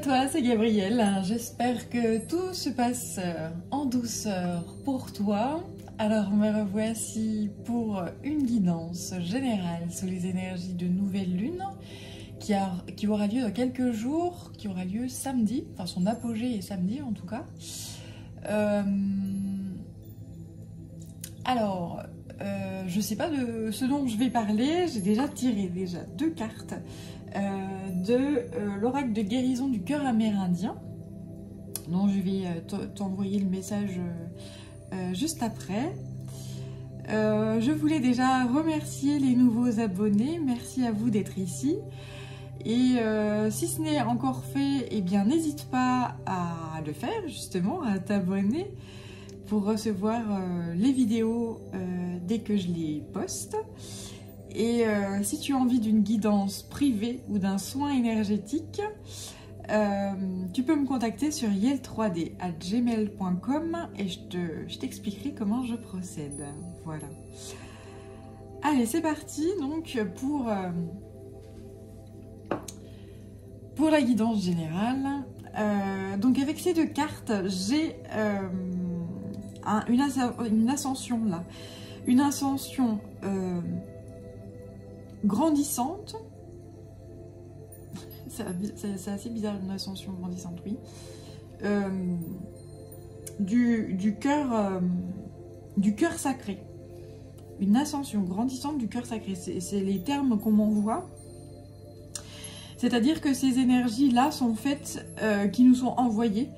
toi, c'est Gabrielle. J'espère que tout se passe en douceur pour toi. Alors me revoici pour une guidance générale sous les énergies de nouvelle lune qui aura lieu dans quelques jours, qui aura lieu samedi, enfin son apogée est samedi en tout cas. Je ne sais pas de ce dont je vais parler, j'ai déjà tiré deux cartes de l'oracle de guérison du cœur amérindien, dont je vais t'envoyer le message juste après. Je voulais déjà remercier les nouveaux abonnés, merci à vous d'être ici. Et si ce n'est encore fait, eh bien n'hésite pas à le faire justement, à t'abonner pour recevoir les vidéos dès que je les poste. Et si tu as envie d'une guidance privée ou d'un soin énergétique, tu peux me contacter sur yel3d@gmail.com et je t'expliquerai comment je procède. Voilà. Allez, c'est parti donc pour la guidance générale. Donc avec ces deux cartes, j'ai une ascension là. Une ascension grandissante. C'est assez bizarre, une ascension grandissante, oui. Du cœur sacré. Une ascension grandissante du cœur sacré. C'est les termes qu'on m'envoie. C'est-à-dire que ces énergies-là sont faites, qui nous sont envoyées,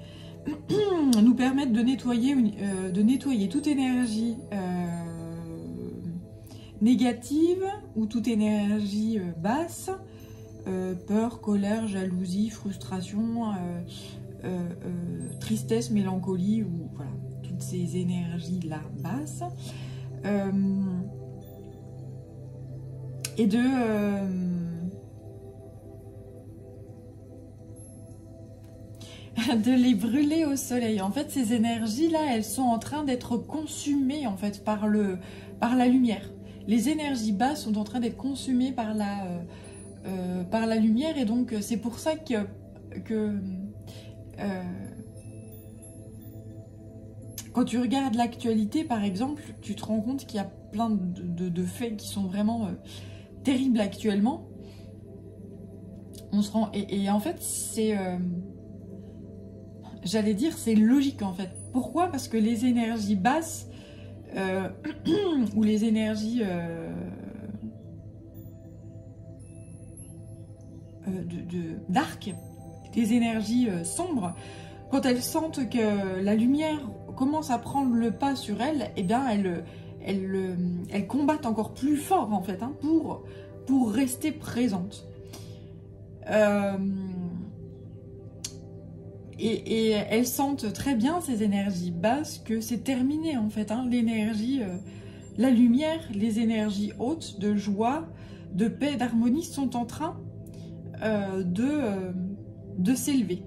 nous permettent de nettoyer toute énergie négative ou toute énergie basse, peur, colère, jalousie, frustration, tristesse, mélancolie, ou voilà, toutes ces énergies-là basses, et de les brûler au soleil. En fait, ces énergies-là, elles sont en train d'être consumées en fait par la lumière. Les énergies basses sont en train d'être consumées par la lumière, et donc c'est pour ça que quand tu regardes l'actualité, par exemple, tu te rends compte qu'il y a plein de faits qui sont vraiment terribles actuellement. Et en fait, c'est j'allais dire, c'est logique en fait. Pourquoi? Parce que les énergies basses ou les énergies d'arc, les énergies sombres, quand elles sentent que la lumière commence à prendre le pas sur elles, eh bien elles combattent encore plus fort en fait, hein, pour rester présentes. Et elles sentent très bien, ces énergies basses, que c'est terminé en fait, hein, l'énergie, la lumière, les énergies hautes de joie, de paix, d'harmonie sont en train de s'élever.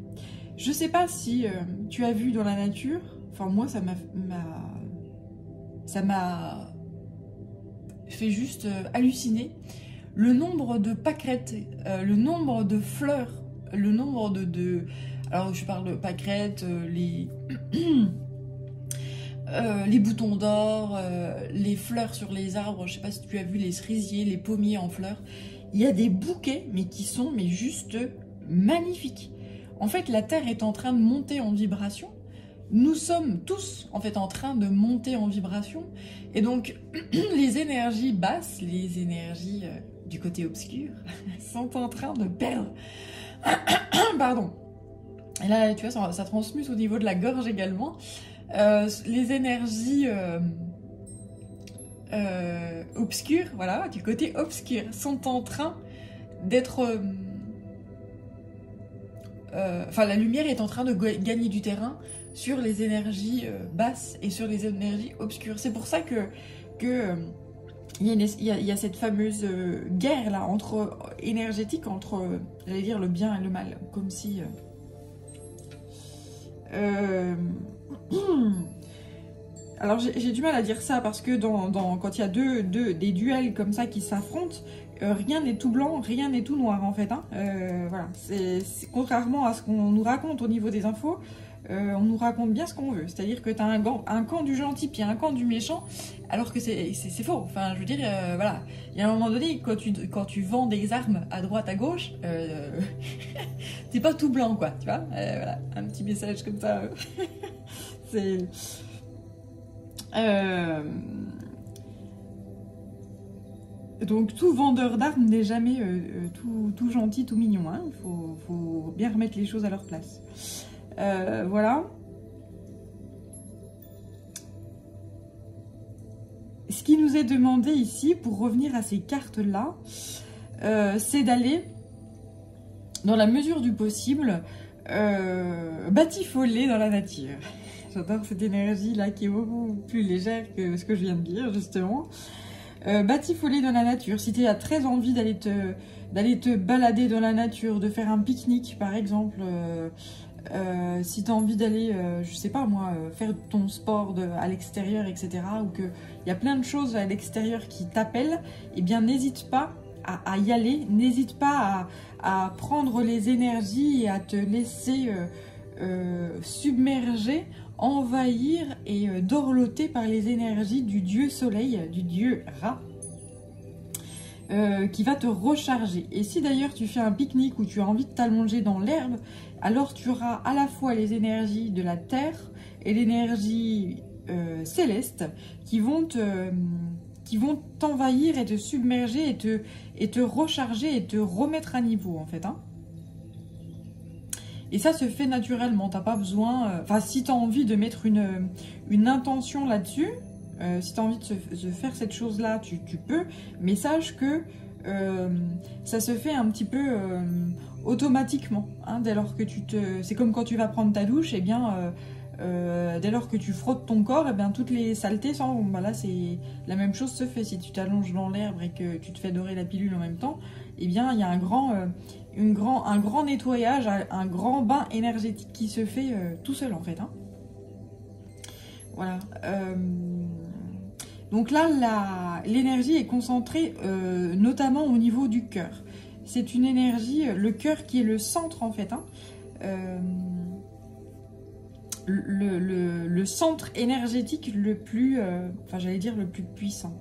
Je sais pas si tu as vu dans la nature, enfin moi ça m'a fait juste halluciner le nombre de pâquerettes, le nombre de fleurs, le nombre alors je parle de pâquerettes, les boutons d'or, les fleurs sur les arbres, je sais pas si tu as vu les cerisiers, les pommiers en fleurs. Il y a des bouquets mais qui sont juste magnifiques. En fait, la Terre est en train de monter en vibration. Nous sommes tous en fait en train de monter en vibration. Et donc les énergies basses, les énergies du côté obscur sont en train de perdre. Pardon. Et là, tu vois, ça transmute au niveau de la gorge également. Les énergies obscures, voilà, du côté obscur, sont en train d'être... Enfin, la lumière est en train de gagner du terrain sur les énergies basses et sur les énergies obscures. C'est pour ça que il y a cette fameuse guerre là énergétique entre, j'allais dire, le bien et le mal, comme si alors j'ai du mal à dire ça parce que quand il y a des duels comme ça qui s'affrontent, rien n'est tout blanc, rien n'est tout noir en fait. Hein. Voilà, contrairement à ce qu'on nous raconte au niveau des infos, on nous raconte bien ce qu'on veut. C'est-à-dire que tu as un camp du gentil puis un camp du méchant, alors que c'est faux. Enfin, je veux dire, voilà. Il y a un moment donné, quand tu vends des armes à droite, à gauche, t'es pas tout blanc, quoi. Tu vois, voilà, un petit message comme ça. C'est... Donc tout vendeur d'armes n'est jamais tout gentil, tout mignon. Hein. Il faut bien remettre les choses à leur place. Voilà. Ce qui nous est demandé ici, pour revenir à ces cartes-là, c'est d'aller, dans la mesure du possible, batifoler dans la nature. J'adore cette énergie-là qui est beaucoup plus légère que ce que je viens de dire, justement. Batifoler dans la nature. Si tu as très envie d'aller te balader dans la nature, de faire un pique-nique, par exemple, si tu as envie d'aller, je sais pas moi, faire ton sport à l'extérieur, etc., ou qu'il y a plein de choses à l'extérieur qui t'appellent, eh bien n'hésite pas à y aller, n'hésite pas à prendre les énergies et à te laisser submerger, envahir et dorloter par les énergies du dieu soleil, du dieu Ra, qui va te recharger. Et si d'ailleurs tu fais un pique-nique ou tu as envie de t'allonger dans l'herbe, alors tu auras à la fois les énergies de la terre et l'énergie céleste qui vont t'envahir et te submerger et te recharger et te remettre à niveau en fait. Hein. Et ça se fait naturellement, t'as pas besoin... Enfin, si tu as envie de mettre une intention là-dessus, si tu as envie de faire cette chose-là, tu peux. Mais sache que ça se fait un petit peu automatiquement. Hein, dès lors que c'est comme quand tu vas prendre ta douche, et bien... dès lors que tu frottes ton corps, et bien toutes les saletés sont... Bah là, c'est la même chose se fait. Si tu t'allonges dans l'herbe et que tu te fais dorer la pilule en même temps, et bien il y a un grand nettoyage, un grand bain énergétique qui se fait tout seul en fait. Hein. Voilà. Donc là, l'énergie est concentrée notamment au niveau du cœur. C'est une énergie, le cœur qui est le centre en fait. Hein. Le centre énergétique le plus, enfin j'allais dire le plus puissant.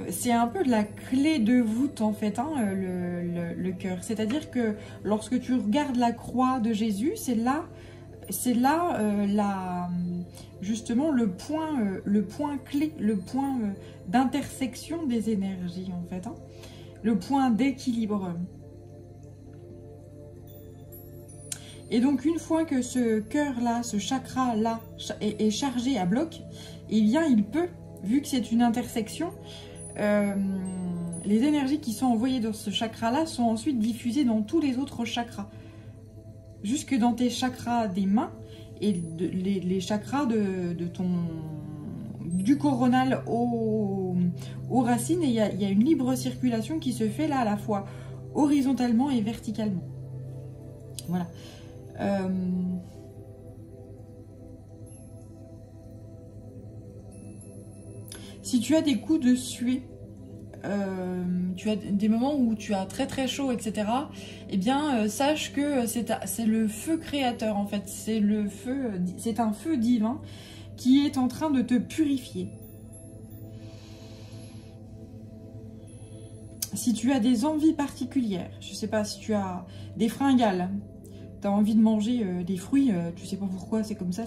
C'est un peu de la clé de voûte en fait, hein, le cœur. C'est-à-dire que lorsque tu regardes la croix de Jésus, c'est là justement le point clé, le point d'intersection des énergies en fait, hein, le point d'équilibre. Et donc une fois que ce cœur-là, ce chakra-là est chargé à bloc, eh bien il peut, vu que c'est une intersection, les énergies qui sont envoyées dans ce chakra-là sont ensuite diffusées dans tous les autres chakras. Jusque dans tes chakras des mains et les chakras du coronal aux racines. Et il y a une libre circulation qui se fait là à la fois horizontalement et verticalement. Voilà. Si tu as des coups de suée, tu as des moments où tu as très très chaud, etc. Eh bien, sache que c'est le feu créateur en fait. C'est un feu divin qui est en train de te purifier. Si tu as des envies particulières, je sais pas, si tu as des fringales, tu as envie de manger des fruits, tu sais pas pourquoi c'est comme ça,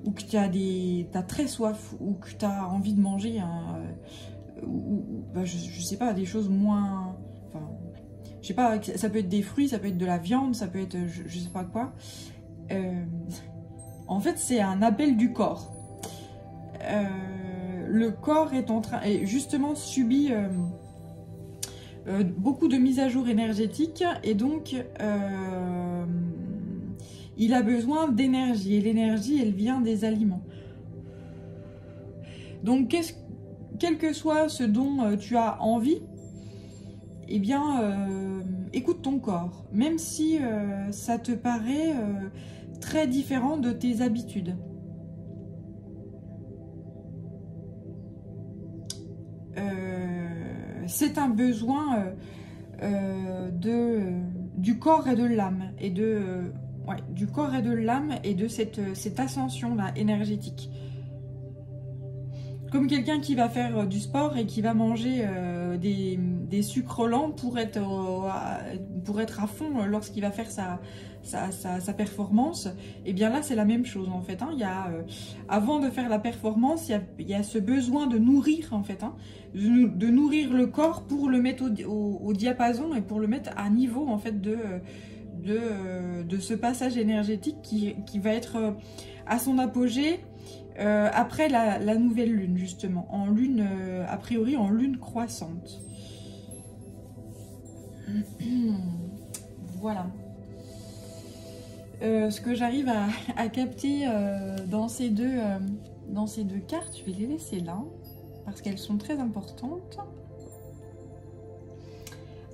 ou que tu as très soif, ou que tu as envie de manger je sais pas, des choses moins... Enfin, je sais pas, ça peut être des fruits, ça peut être de la viande, ça peut être je sais pas quoi. En fait, c'est un appel du corps. Le corps est en train... Et justement subit... beaucoup de mises à jour énergétiques et donc il a besoin d'énergie et l'énergie elle vient des aliments. Donc quel que soit ce dont tu as envie, eh bien écoute ton corps, même si ça te paraît très différent de tes habitudes. c'est un besoin du corps et de l'âme, et du corps et de l'âme, et de cette ascension-là énergétique. Comme quelqu'un qui va faire du sport et qui va manger des sucres lents pour être à fond lorsqu'il va faire sa performance, et bien là c'est la même chose en fait. Hein. Avant de faire la performance, il y a ce besoin de nourrir en fait, hein, de nourrir le corps pour le mettre au diapason et pour le mettre à niveau en fait de ce passage énergétique qui va être à son apogée. Après la nouvelle lune, justement, en lune, a priori en lune croissante. Voilà. Ce que j'arrive à capter dans ces deux cartes, je vais les laisser là, parce qu'elles sont très importantes.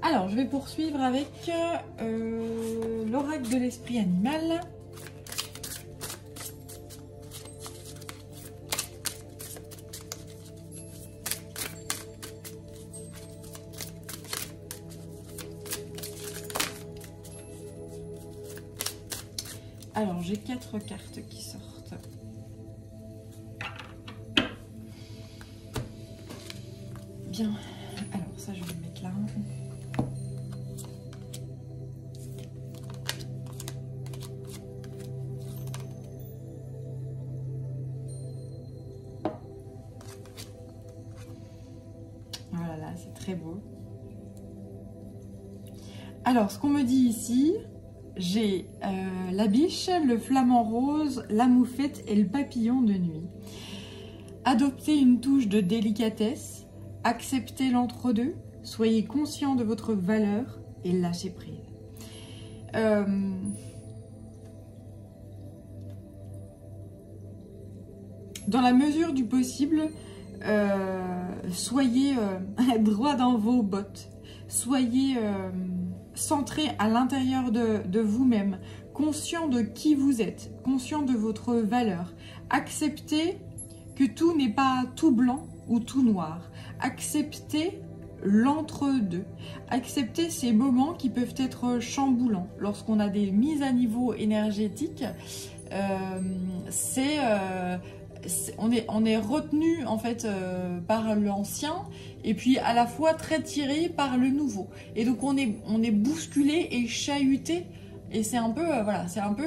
Alors, je vais poursuivre avec l'oracle de l'esprit animal. Alors, j'ai 4 cartes qui sortent. Bien. Alors, ça, je vais le mettre là. Voilà, là, c'est très beau. Alors, ce qu'on me dit ici... J'ai la biche, le flamant rose, la moufette et le papillon de nuit. Adoptez une touche de délicatesse, acceptez l'entre-deux, soyez conscient de votre valeur et lâchez prise. Dans la mesure du possible, soyez droit dans vos bottes, soyez... centré à l'intérieur de vous-même, conscient de qui vous êtes, conscient de votre valeur. Acceptez que tout n'est pas tout blanc ou tout noir. Acceptez l'entre-deux. Acceptez ces moments qui peuvent être chamboulants. Lorsqu'on a des mises à niveau énergétiques, on est retenu en fait par l'ancien et puis à la fois très tiré par le nouveau, et donc on est bousculé et chahuté, et c'est un peu voilà, c'est un peu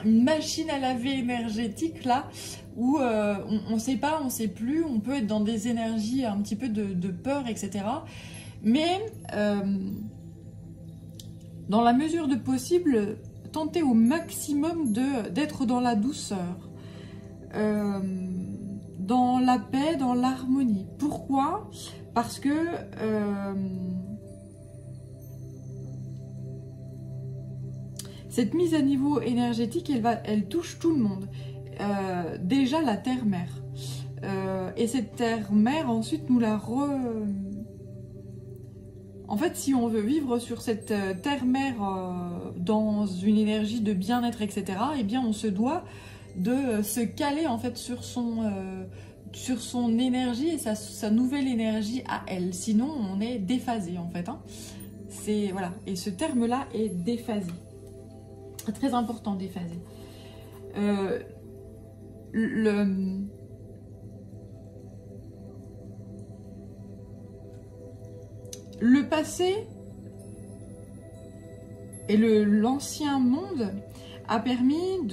une machine à laver énergétique là où on sait pas, on sait plus, on peut être dans des énergies un petit peu de peur, etc. Mais dans la mesure de possible, tentez au maximum d'être dans la douceur, dans la paix, dans l'harmonie. Pourquoi? Parce que cette mise à niveau énergétique, elle touche tout le monde. Déjà la terre-mère. Et cette terre-mère, ensuite, nous la En fait, si on veut vivre sur cette terre-mère dans une énergie de bien-être, etc., eh bien, on se doit de se caler en fait sur son énergie et sa nouvelle énergie à elle. Sinon, on est déphasé en fait. Hein. Voilà. Et ce terme-là est déphasé. C'est très important, déphasé. Le passé et l'ancien monde a permis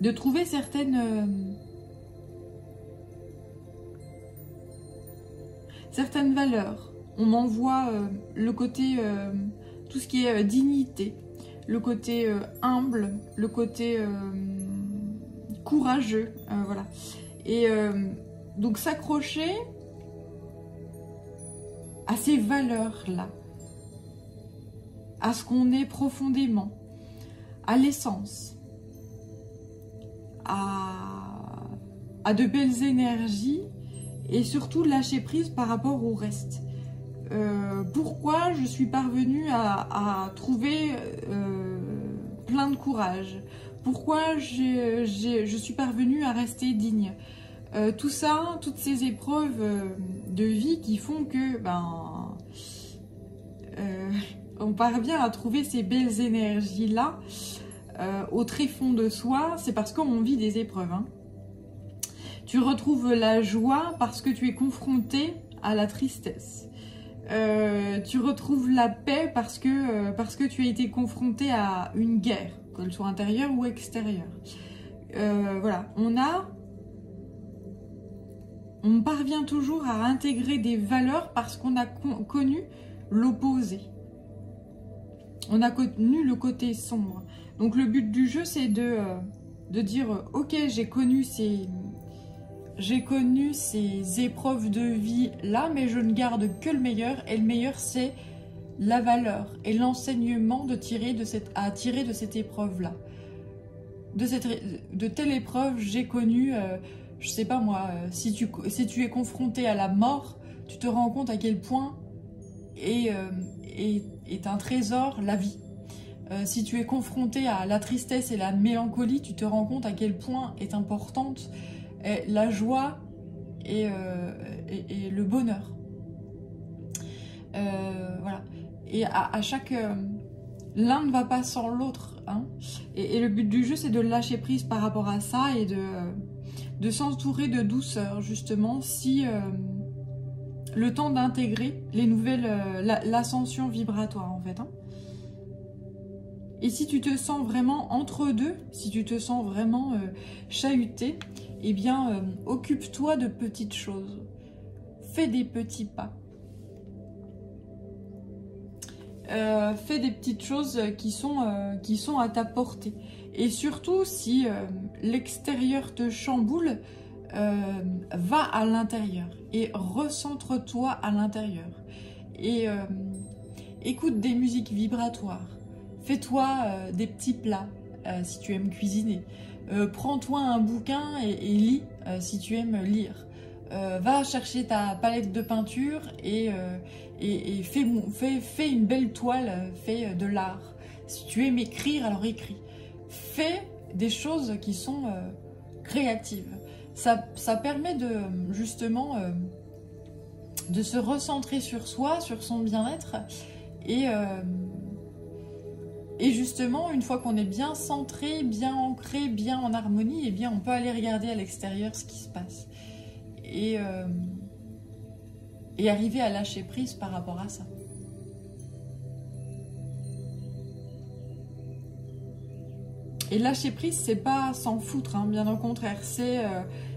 de trouver certaines valeurs. On m'envoie le côté, tout ce qui est dignité, le côté humble, le côté courageux, voilà. Et donc s'accrocher à ces valeurs-là, à ce qu'on est profondément, à l'essence, à de belles énergies, et surtout lâcher prise par rapport au reste. Pourquoi je suis parvenue à trouver plein de courage? Pourquoi je suis parvenue à rester digne? Tout ça, toutes ces épreuves de vie qui font que on parvient à trouver ces belles énergies-là au tréfonds de soi, c'est parce qu'on vit des épreuves. Hein. Tu retrouves la joie parce que tu es confronté à la tristesse. Tu retrouves la paix parce que tu as été confronté à une guerre, qu'elle soit intérieure ou extérieure. Voilà, on parvient toujours à intégrer des valeurs parce qu'on a connu l'opposé. On a connu le côté sombre. Donc le but du jeu, c'est de dire, ok, j'ai connu ces épreuves de vie là, mais je ne garde que le meilleur. Et le meilleur, c'est la valeur et l'enseignement à tirer de cette épreuve-là. De telle épreuve, j'ai connu, je sais pas moi, si tu es confronté à la mort, tu te rends compte à quel point est un trésor la vie. Si tu es confronté à la tristesse et la mélancolie, tu te rends compte à quel point est importante la joie et le bonheur. Voilà. Et à chaque... l'un ne va pas sans l'autre. Hein. Et le but du jeu, c'est de lâcher prise par rapport à ça et de s'entourer de douceur, justement, si le temps d'intégrer les nouvelles... l'ascension vibratoire, en fait. Hein. Et si tu te sens vraiment entre deux, si tu te sens vraiment chahuté, eh bien, occupe-toi de petites choses. Fais des petits pas. Fais des petites choses qui sont à ta portée. Et surtout, si l'extérieur te chamboule, va à l'intérieur et recentre-toi à l'intérieur. Et écoute des musiques vibratoires. Fais-toi des petits plats si tu aimes cuisiner. Prends-toi un bouquin et lis si tu aimes lire. Va chercher ta palette de peinture et fais une belle toile, fais de l'art. Si tu aimes écrire, alors écris. Fais des choses qui sont créatives. Ça permet justement de se recentrer sur soi, sur son bien-être et justement, une fois qu'on est bien centré, bien ancré, bien en harmonie, eh bien, on peut aller regarder à l'extérieur ce qui se passe. Et arriver à lâcher prise par rapport à ça. Et lâcher prise, c'est pas s'en foutre, hein, bien au contraire. C'est,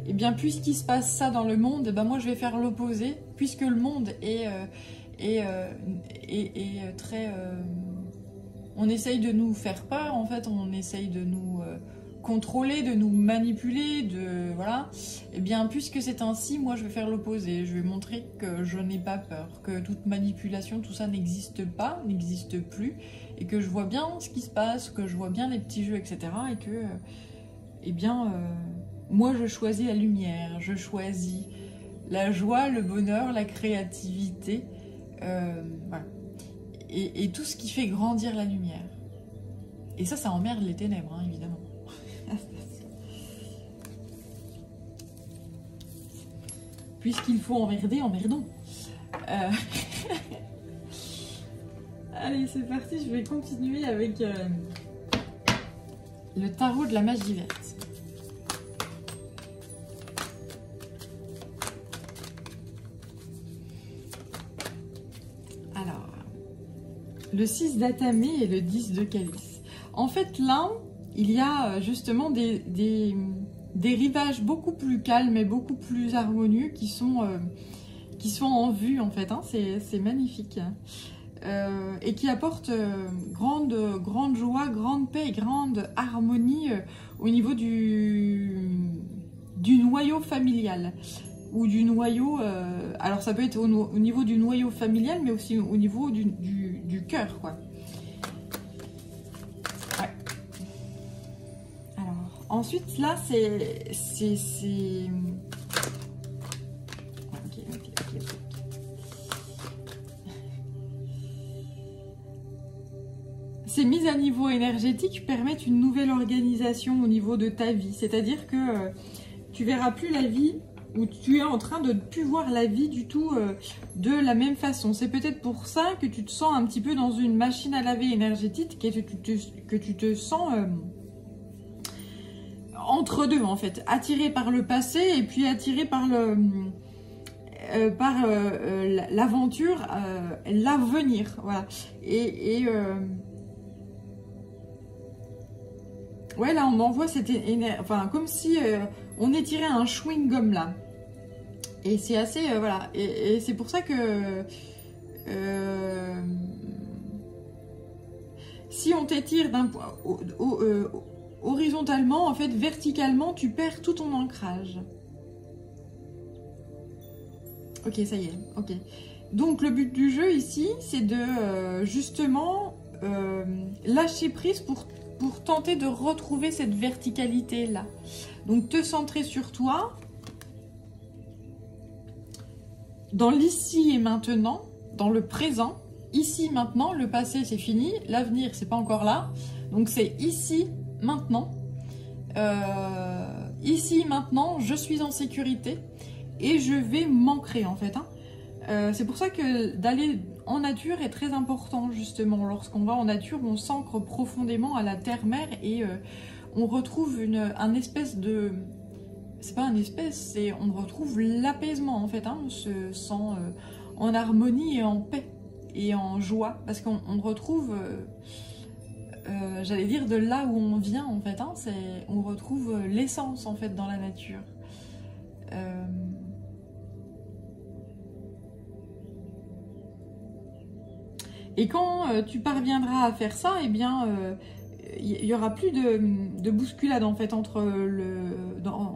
eh bien, puisqu'il se passe ça dans le monde, eh ben, moi, je vais faire l'opposé, puisque le monde est très... on essaye de nous faire peur, en fait, on essaye de nous contrôler, de nous manipuler, voilà. Eh bien, puisque c'est ainsi, moi, je vais faire l'opposé. Je vais montrer que je n'ai pas peur, que toute manipulation, tout ça n'existe pas, n'existe plus, et que je vois bien ce qui se passe, que je vois bien les petits jeux, etc. Et que, eh bien, moi, je choisis la lumière, je choisis la joie, le bonheur, la créativité, voilà. Et tout ce qui fait grandir la lumière. Et ça emmerde les ténèbres, hein, évidemment. Puisqu'il faut emmerder, emmerdons. Allez, c'est parti, je vais continuer avec le tarot de la magie verte. Le 6 d'atamé et le 10 de calice. En fait, là, il y a justement des rivages beaucoup plus calmes et beaucoup plus harmonieux qui sont en vue, en fait. Hein. C'est magnifique. Et qui apportent grande joie, grande paix et grande harmonie au niveau du noyau familial. Ou du noyau, alors ça peut être au niveau du noyau familial, mais aussi au niveau du cœur, quoi. Ouais. Alors, ensuite, là, c'est... ces mises à niveau énergétique permettent une nouvelle organisation au niveau de ta vie. C'est-à-dire que tu verras plus la vie, ou tu es en train de ne plus voir la vie du tout de la même façon. C'est peut-être pour ça que tu te sens un petit peu dans une machine à laver énergétique, que tu te sens entre deux en fait, attiré par le passé et puis attiré par l'aventure, l'avenir, voilà. Ouais, là on envoie cette énergie, enfin comme si on étirait un chewing-gum là. Et c'est assez, voilà. Et c'est pour ça que si on t'étire d'un point horizontalement, en fait, verticalement, tu perds tout ton ancrage. Ok, ça y est, ok. Donc le but du jeu ici, c'est de justement lâcher prise pour tenter de retrouver cette verticalité là. Donc te centrer sur toi, dans l'ici et maintenant, dans le présent. Ici, maintenant, le passé c'est fini, l'avenir c'est pas encore là. Donc c'est ici, maintenant. Ici, maintenant, je suis en sécurité et je vais m'ancrer en fait. C'est pour ça que d'aller en nature est très important justement. Lorsqu'on va en nature, on s'ancre profondément à la terre-mère et on retrouve un espèce de... C'est pas un espèce, c'est on retrouve l'apaisement en fait. On se sent en harmonie et en paix et en joie parce qu'on retrouve, j'allais dire, de là où on vient en fait. On retrouve l'essence en fait dans la nature. Et quand tu parviendras à faire ça, eh bien, il y aura plus de bousculade en fait entre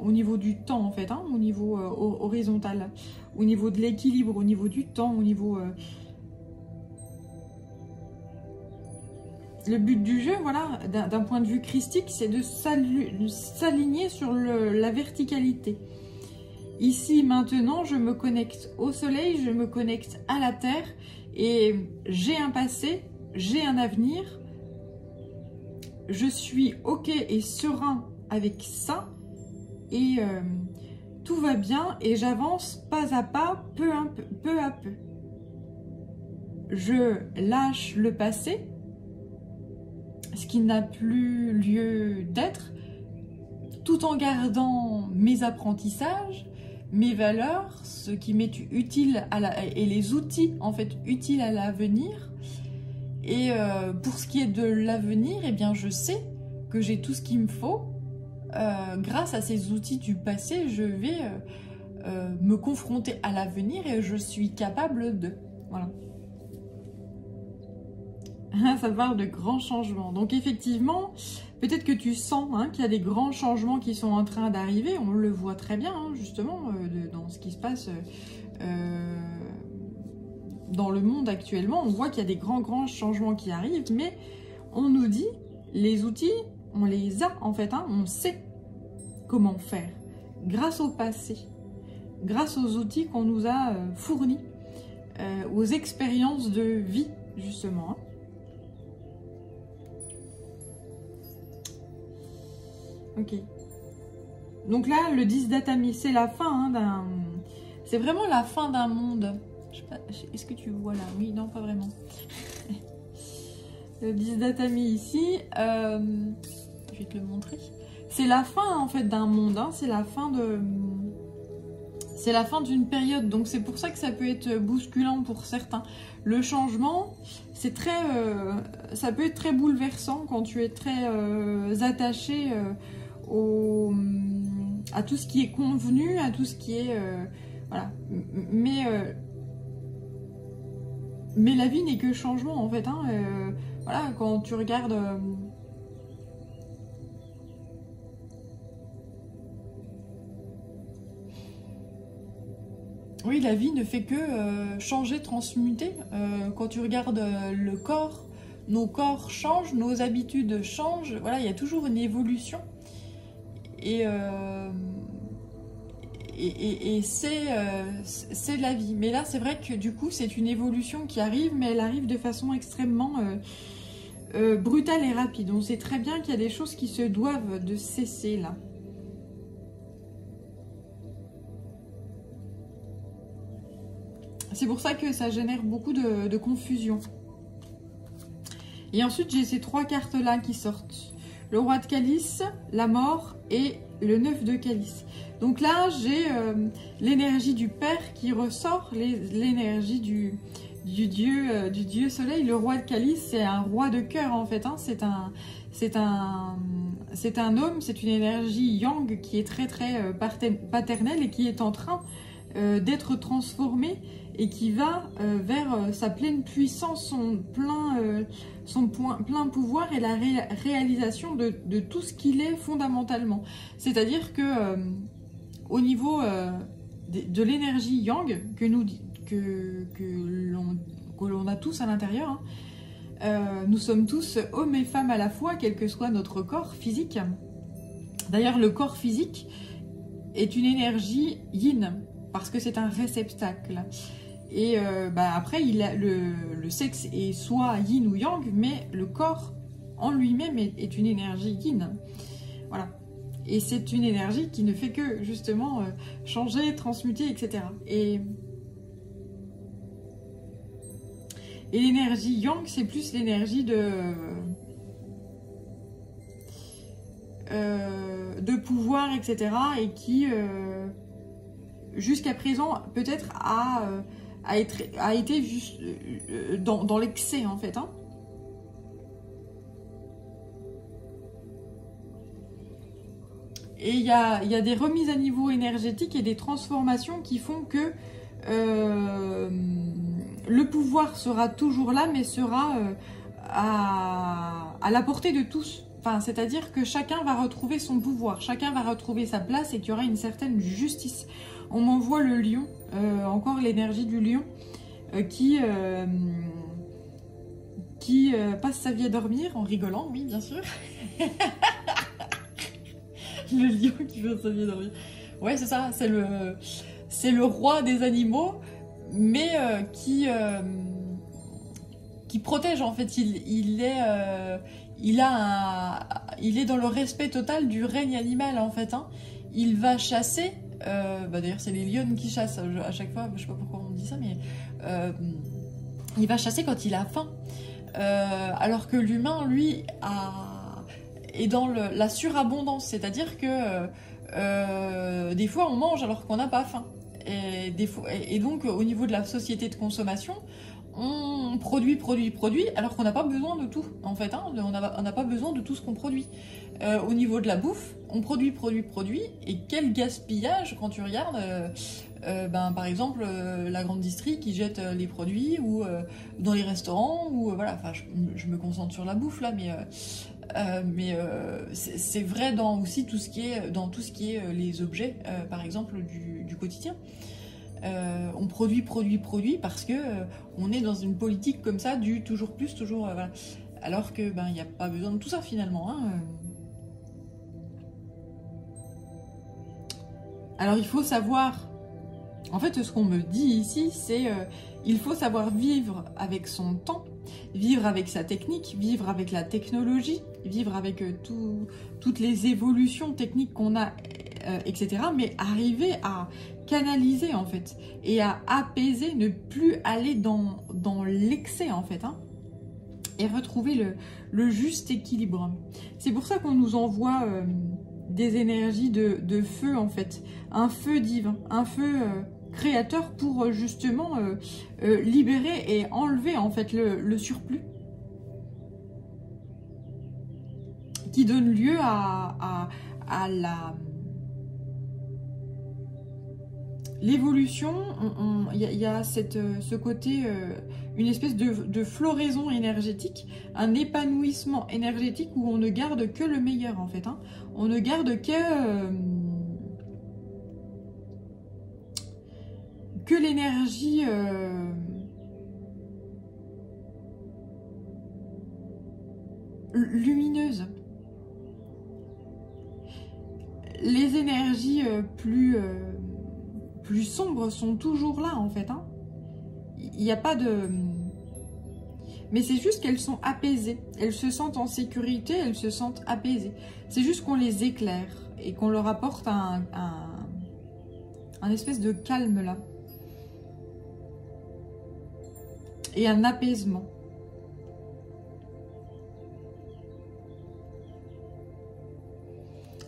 au niveau du temps en fait, au niveau horizontal, au niveau de l'équilibre, au niveau du temps, au niveau. Le but du jeu, voilà, d'un point de vue christique, c'est de s'aligner sur la verticalité. Ici, maintenant, je me connecte au soleil, je me connecte à la terre. Et j'ai un passé, j'ai un avenir, je suis ok et serein avec ça, et tout va bien, et j'avance pas à pas, peu à peu. Je lâche le passé, ce qui n'a plus lieu d'être, tout en gardant mes apprentissages, mes valeurs, ce qui m'est utile et les outils en fait utiles à l'avenir. Et pour ce qui est de l'avenir, eh bien je sais que j'ai tout ce qu'il me faut. Grâce à ces outils du passé, je vais me confronter à l'avenir et je suis capable de. Voilà. Ça parle de grands changements. Donc effectivement, peut-être que tu sens qu'il y a des grands changements qui sont en train d'arriver. On le voit très bien, justement, dans ce qui se passe dans le monde actuellement. On voit qu'il y a des grands changements qui arrivent, mais on nous dit, les outils, on les a en fait. On sait comment faire, grâce au passé, grâce aux outils qu'on nous a fournis, aux expériences de vie, justement. Ok. Donc là, le 10 d'Atami, c'est la fin d'un... C'est vraiment la fin d'un monde. Je sais pas, est-ce que tu vois là? Oui, non, pas vraiment. Le 10 d'Atami ici, je vais te le montrer. C'est la fin en fait d'un monde, c'est la fin de... C'est la fin d'une période, donc c'est pour ça que ça peut être bousculant pour certains. Le changement, c'est très... ça peut être très bouleversant quand tu es très attaché... à tout ce qui est convenu, à tout ce qui est... voilà. Mais la vie n'est que changement, en fait. Voilà, quand tu regardes... Oui, la vie ne fait que changer, transmuter. Quand tu regardes le corps, nos corps changent, nos habitudes changent. Voilà, il y a toujours une évolution. Et c'est la vie. Mais là, c'est vrai que du coup, c'est une évolution qui arrive, mais elle arrive de façon extrêmement brutale et rapide. On sait très bien qu'il y a des choses qui se doivent de cesser là. C'est pour ça que ça génère beaucoup de confusion. Et ensuite, j'ai ces 3 cartes-là qui sortent. Le roi de calice, la mort et le 9 de calice. Donc là, j'ai l'énergie du père qui ressort, l'énergie du dieu soleil. Le roi de calice, c'est un roi de cœur en fait. Hein. C'est un homme, c'est une énergie yang qui est très très paternelle et qui est en train d'être transformée et qui va vers sa pleine puissance, son plein pouvoir et la réalisation de tout ce qu'il est fondamentalement. C'est-à-dire que au niveau de l'énergie yang que l'on a tous à l'intérieur, hein, nous sommes tous hommes et femmes à la fois, quel que soit notre corps physique. D'ailleurs, le corps physique est une énergie yin, parce que c'est un réceptacle. Et après, le sexe est soit yin ou yang, mais le corps en lui-même est une énergie yin. Voilà. Et c'est une énergie qui ne fait que, justement, changer, transmuter, etc. Et l'énergie yang, c'est plus l'énergie de pouvoir, etc. Et qui, jusqu'à présent, peut-être a été juste dans l'excès, en fait. Hein. Et il y a des remises à niveau énergétique et des transformations qui font que le pouvoir sera toujours là, mais sera à la portée de tous. Enfin, c'est-à-dire que chacun va retrouver son pouvoir, chacun va retrouver sa place et qu'il y aura une certaine justice. On m'envoie le lion, encore l'énergie du lion, qui passe sa vie à dormir en rigolant, oui, bien sûr. Le lion qui passe sa vie à dormir. Ouais, c'est ça, c'est le roi des animaux, mais qui protège, en fait. Il est dans le respect total du règne animal, en fait. Hein. Il va chasser. D'ailleurs, c'est les lionnes qui chassent à chaque fois. Je sais pas pourquoi on dit ça, mais il va chasser quand il a faim. Alors que l'humain, lui, est dans la surabondance. C'est-à-dire que des fois, on mange alors qu'on n'a pas faim. Et donc, au niveau de la société de consommation, on produit, alors qu'on n'a pas besoin de tout, en fait. Hein, on n'a pas besoin de tout ce qu'on produit. Au niveau de la bouffe, on produit, et quel gaspillage quand tu regardes, par exemple, la grande distrie qui jette les produits, ou dans les restaurants, ou voilà, enfin, je me concentre sur la bouffe là, mais c'est vrai dans aussi tout ce qui est les objets, par exemple, du quotidien. On produit parce que on est dans une politique comme ça du toujours plus, toujours voilà. Alors que il n'y a pas besoin de tout ça finalement. Hein. Alors il faut savoir, en fait ce qu'on me dit ici, c'est il faut savoir vivre avec son temps, vivre avec sa technique, vivre avec la technologie, vivre avec toutes les évolutions techniques qu'on a, etc. Mais arriver à canaliser en fait, et à apaiser, ne plus aller dans l'excès en fait, hein, et retrouver le juste équilibre. C'est pour ça qu'on nous envoie des énergies de feu en fait, un feu divin, un feu créateur pour justement libérer et enlever en fait le surplus qui donne lieu à l'évolution. Il y a ce côté, une espèce de floraison énergétique, un épanouissement énergétique où on ne garde que le meilleur en fait. Hein. On ne garde que l'énergie lumineuse. Les énergies plus sombres sont toujours là en fait. Hein. Il n'y a pas de... mais c'est juste qu'elles sont apaisées. Elles se sentent en sécurité, elles se sentent apaisées. C'est juste qu'on les éclaire et qu'on leur apporte un espèce de calme là. Et un apaisement.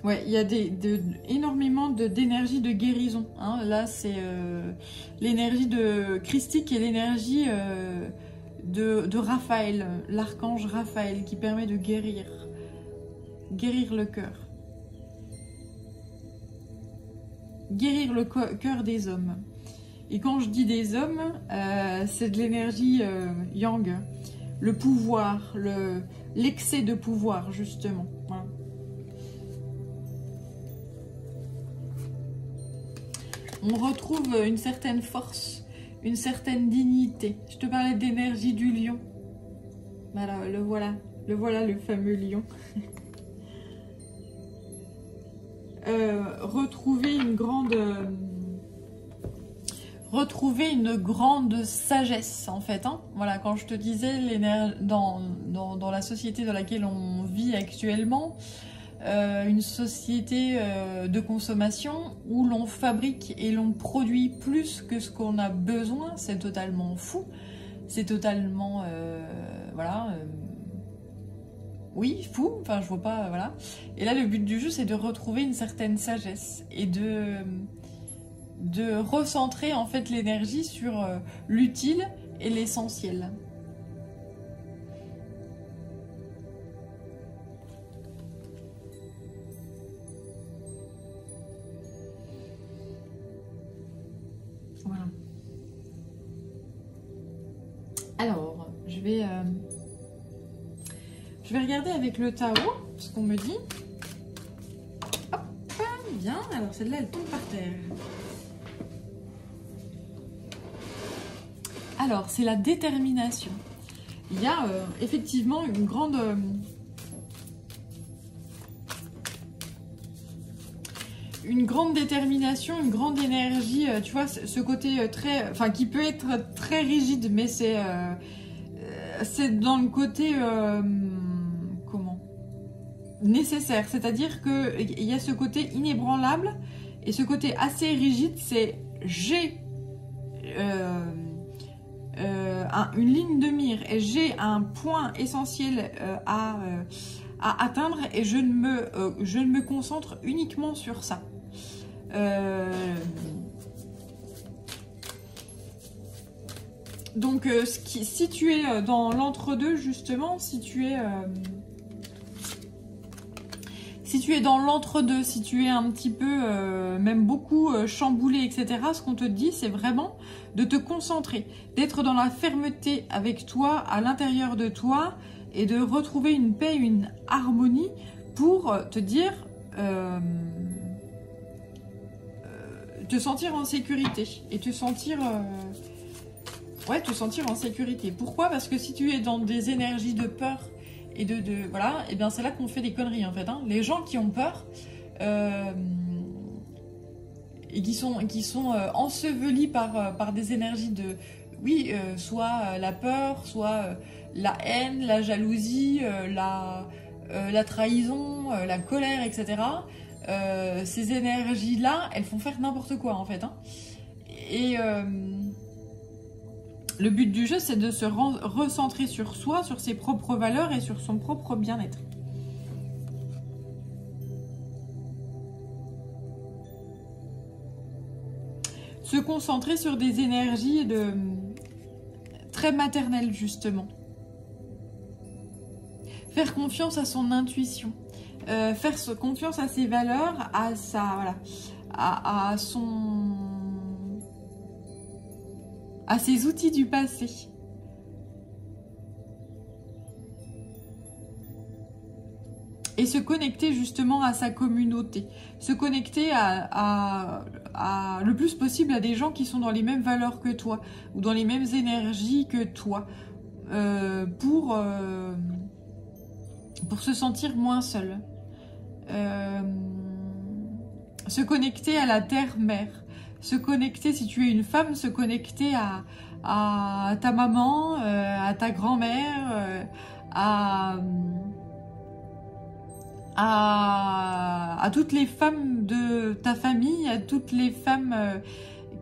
Ouais, il y a énormément d'énergie de guérison. Hein. Là, c'est l'énergie de christique et l'énergie de Raphaël, l'archange Raphaël, qui permet de guérir le cœur. Guérir le cœur des hommes. Et quand je dis des hommes, c'est de l'énergie yang, le pouvoir, l'excès de pouvoir, justement. Voilà. On retrouve une certaine force, une certaine dignité. Je te parlais d'énergie du lion. Voilà, le voilà le fameux lion. Retrouver une grande sagesse, en fait. Hein. Voilà, quand je te disais, dans la société dans laquelle on vit actuellement, une société de consommation où l'on fabrique et l'on produit plus que ce qu'on a besoin, c'est totalement fou. C'est totalement... voilà... oui, fou, enfin je vois pas, voilà. Et là le but du jeu c'est de retrouver une certaine sagesse et de recentrer en fait l'énergie sur l'utile et l'essentiel. Voilà. Alors, je vais regarder avec le tarot ce qu'on me dit. Hop, bien. Alors celle-là, elle tombe par terre. Alors, c'est la détermination. Il y a effectivement une grande... une grande détermination, une grande énergie, tu vois, ce côté très... Enfin, qui peut être très rigide, mais c'est dans le côté... comment nécessaire, c'est-à-dire qu'il y a ce côté inébranlable et ce côté assez rigide, c'est j'ai une ligne de mire et j'ai un point essentiel à atteindre et je ne me concentre uniquement sur ça. Donc si tu es dans l'entre-deux justement, si tu es dans l'entre-deux, si tu es un petit peu, même beaucoup chamboulé, etc., ce qu'on te dit, c'est vraiment de te concentrer, d'être dans la fermeté avec toi, à l'intérieur de toi, et de retrouver une paix, une harmonie pour te dire, te sentir en sécurité et te sentir... ouais, te sentir en sécurité. Pourquoi? Parce que si tu es dans des énergies de peur et voilà, et bien c'est là qu'on fait des conneries en fait. Hein. Les gens qui ont peur et qui sont ensevelis par des énergies de, oui, soit la peur, soit la haine, la jalousie, la trahison, la colère, etc. Ces énergies-là, elles font faire n'importe quoi en fait. Hein. Et le but du jeu, c'est de se recentrer sur soi, sur ses propres valeurs et sur son propre bien-être. Se concentrer sur des énergies très maternelles, justement. Faire confiance à son intuition. Faire confiance à ses valeurs, à sa... Voilà, à ses outils du passé. Et se connecter justement à sa communauté. Se connecter le plus possible à des gens qui sont dans les mêmes valeurs que toi, ou dans les mêmes énergies que toi, pour se sentir moins seul. Se connecter à la terre-mère. se connecter, si tu es une femme, se connecter à ta maman, à ta grand-mère, à toutes les femmes de ta famille, à toutes les femmes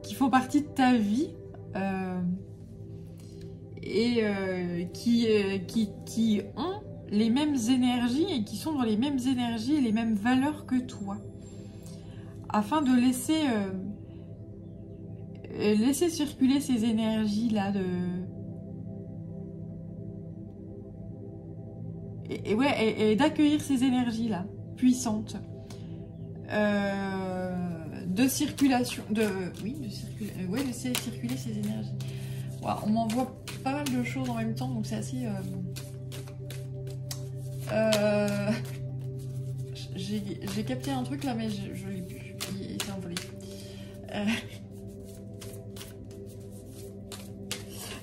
qui font partie de ta vie et qui ont les mêmes énergies et qui sont dans les mêmes énergies et les mêmes valeurs que toi, afin de laisser circuler ces énergies-là et d'accueillir ces énergies-là puissantes de circulation, laisser circuler ces énergies. Wow, on m'envoie pas mal de choses en même temps, donc c'est assez... j'ai capté un truc là, mais je l'ai plus. Il s'est envolé.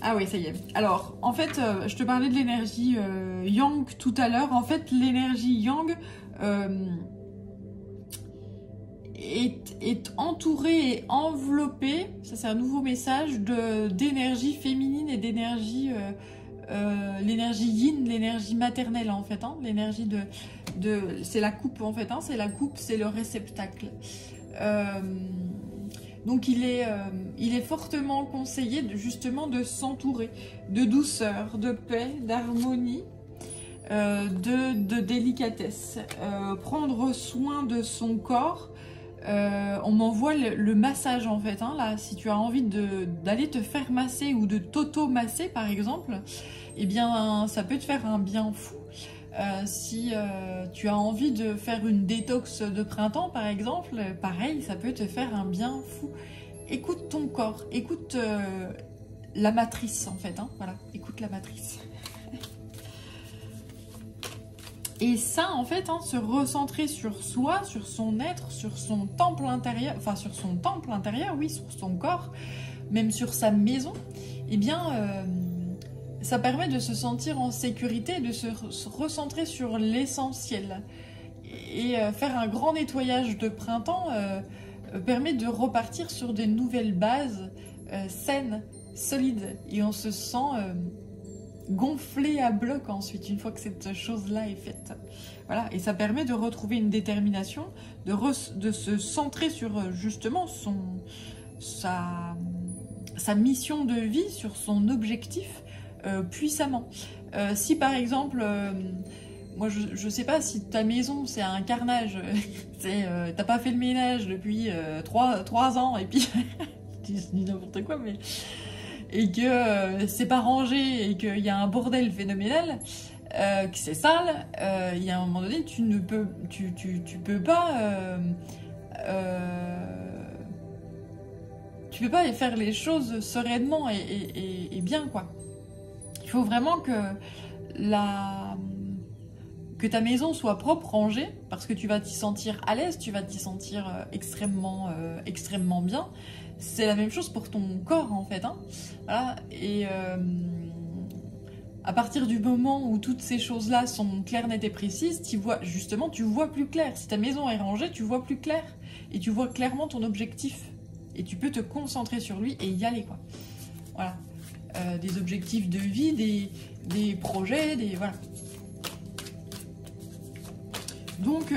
Ah oui, ça y est. Alors, en fait, je te parlais de l'énergie Yang tout à l'heure. En fait, l'énergie Yang est entourée et enveloppée, ça c'est un nouveau message, d'énergie féminine et d'énergie... l'énergie yin, l'énergie maternelle en fait, hein, l'énergie c'est la coupe en fait, hein, c'est la coupe, c'est le réceptacle. Donc il est fortement conseillé justement de s'entourer de douceur, de paix, d'harmonie, de délicatesse, prendre soin de son corps. On m'envoie le massage en fait, hein, là, si tu as envie d'aller te faire masser ou de t'auto-masser par exemple, eh bien ça peut te faire un bien fou. Si tu as envie de faire une détox de printemps par exemple, pareil, ça peut te faire un bien fou. Écoute ton corps, écoute la matrice en fait, hein, voilà, écoute la matrice. Et ça, en fait, hein, se recentrer sur soi, sur son être, sur son temple intérieur, enfin sur son temple intérieur, oui, sur son corps, même sur sa maison, eh bien, ça permet de se sentir en sécurité, de se recentrer sur l'essentiel. Et faire un grand nettoyage de printemps permet de repartir sur des nouvelles bases saines, solides, et on se sent... gonflé à bloc ensuite, une fois que cette chose-là est faite. Voilà, et ça permet de retrouver une détermination, de se centrer sur justement sa mission de vie, sur son objectif puissamment. Si par exemple, moi je sais pas si ta maison c'est un carnage, t'as pas fait le ménage depuis 3 ans, et puis je dis n'importe quoi, mais... et que c'est pas rangé et qu'il y a un bordel phénoménal, que c'est sale, il y a un moment donné, tu peux pas faire les choses sereinement et bien, quoi. Il faut vraiment que ta maison soit propre, rangée, parce que tu vas t'y sentir à l'aise, tu vas t'y sentir extrêmement bien. C'est la même chose pour ton corps en fait, hein. Voilà. Et à partir du moment où toutes ces choses-là sont claires, nettes et précises, tu vois plus clair. Si ta maison est rangée, tu vois plus clair. Et tu vois clairement ton objectif. Et tu peux te concentrer sur lui et y aller, quoi. Voilà. Des objectifs de vie, des projets, voilà. Donc,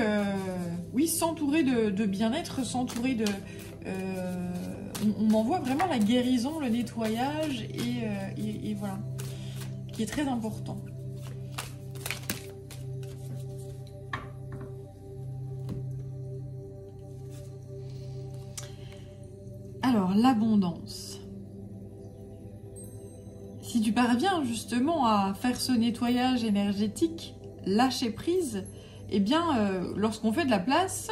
oui, s'entourer de bien-être, s'entourer de... on m'envoie vraiment la guérison, le nettoyage et voilà, qui est très important. Alors, l'abondance. Si tu parviens justement à faire ce nettoyage énergétique, lâcher prise, eh bien, lorsqu'on fait de la place...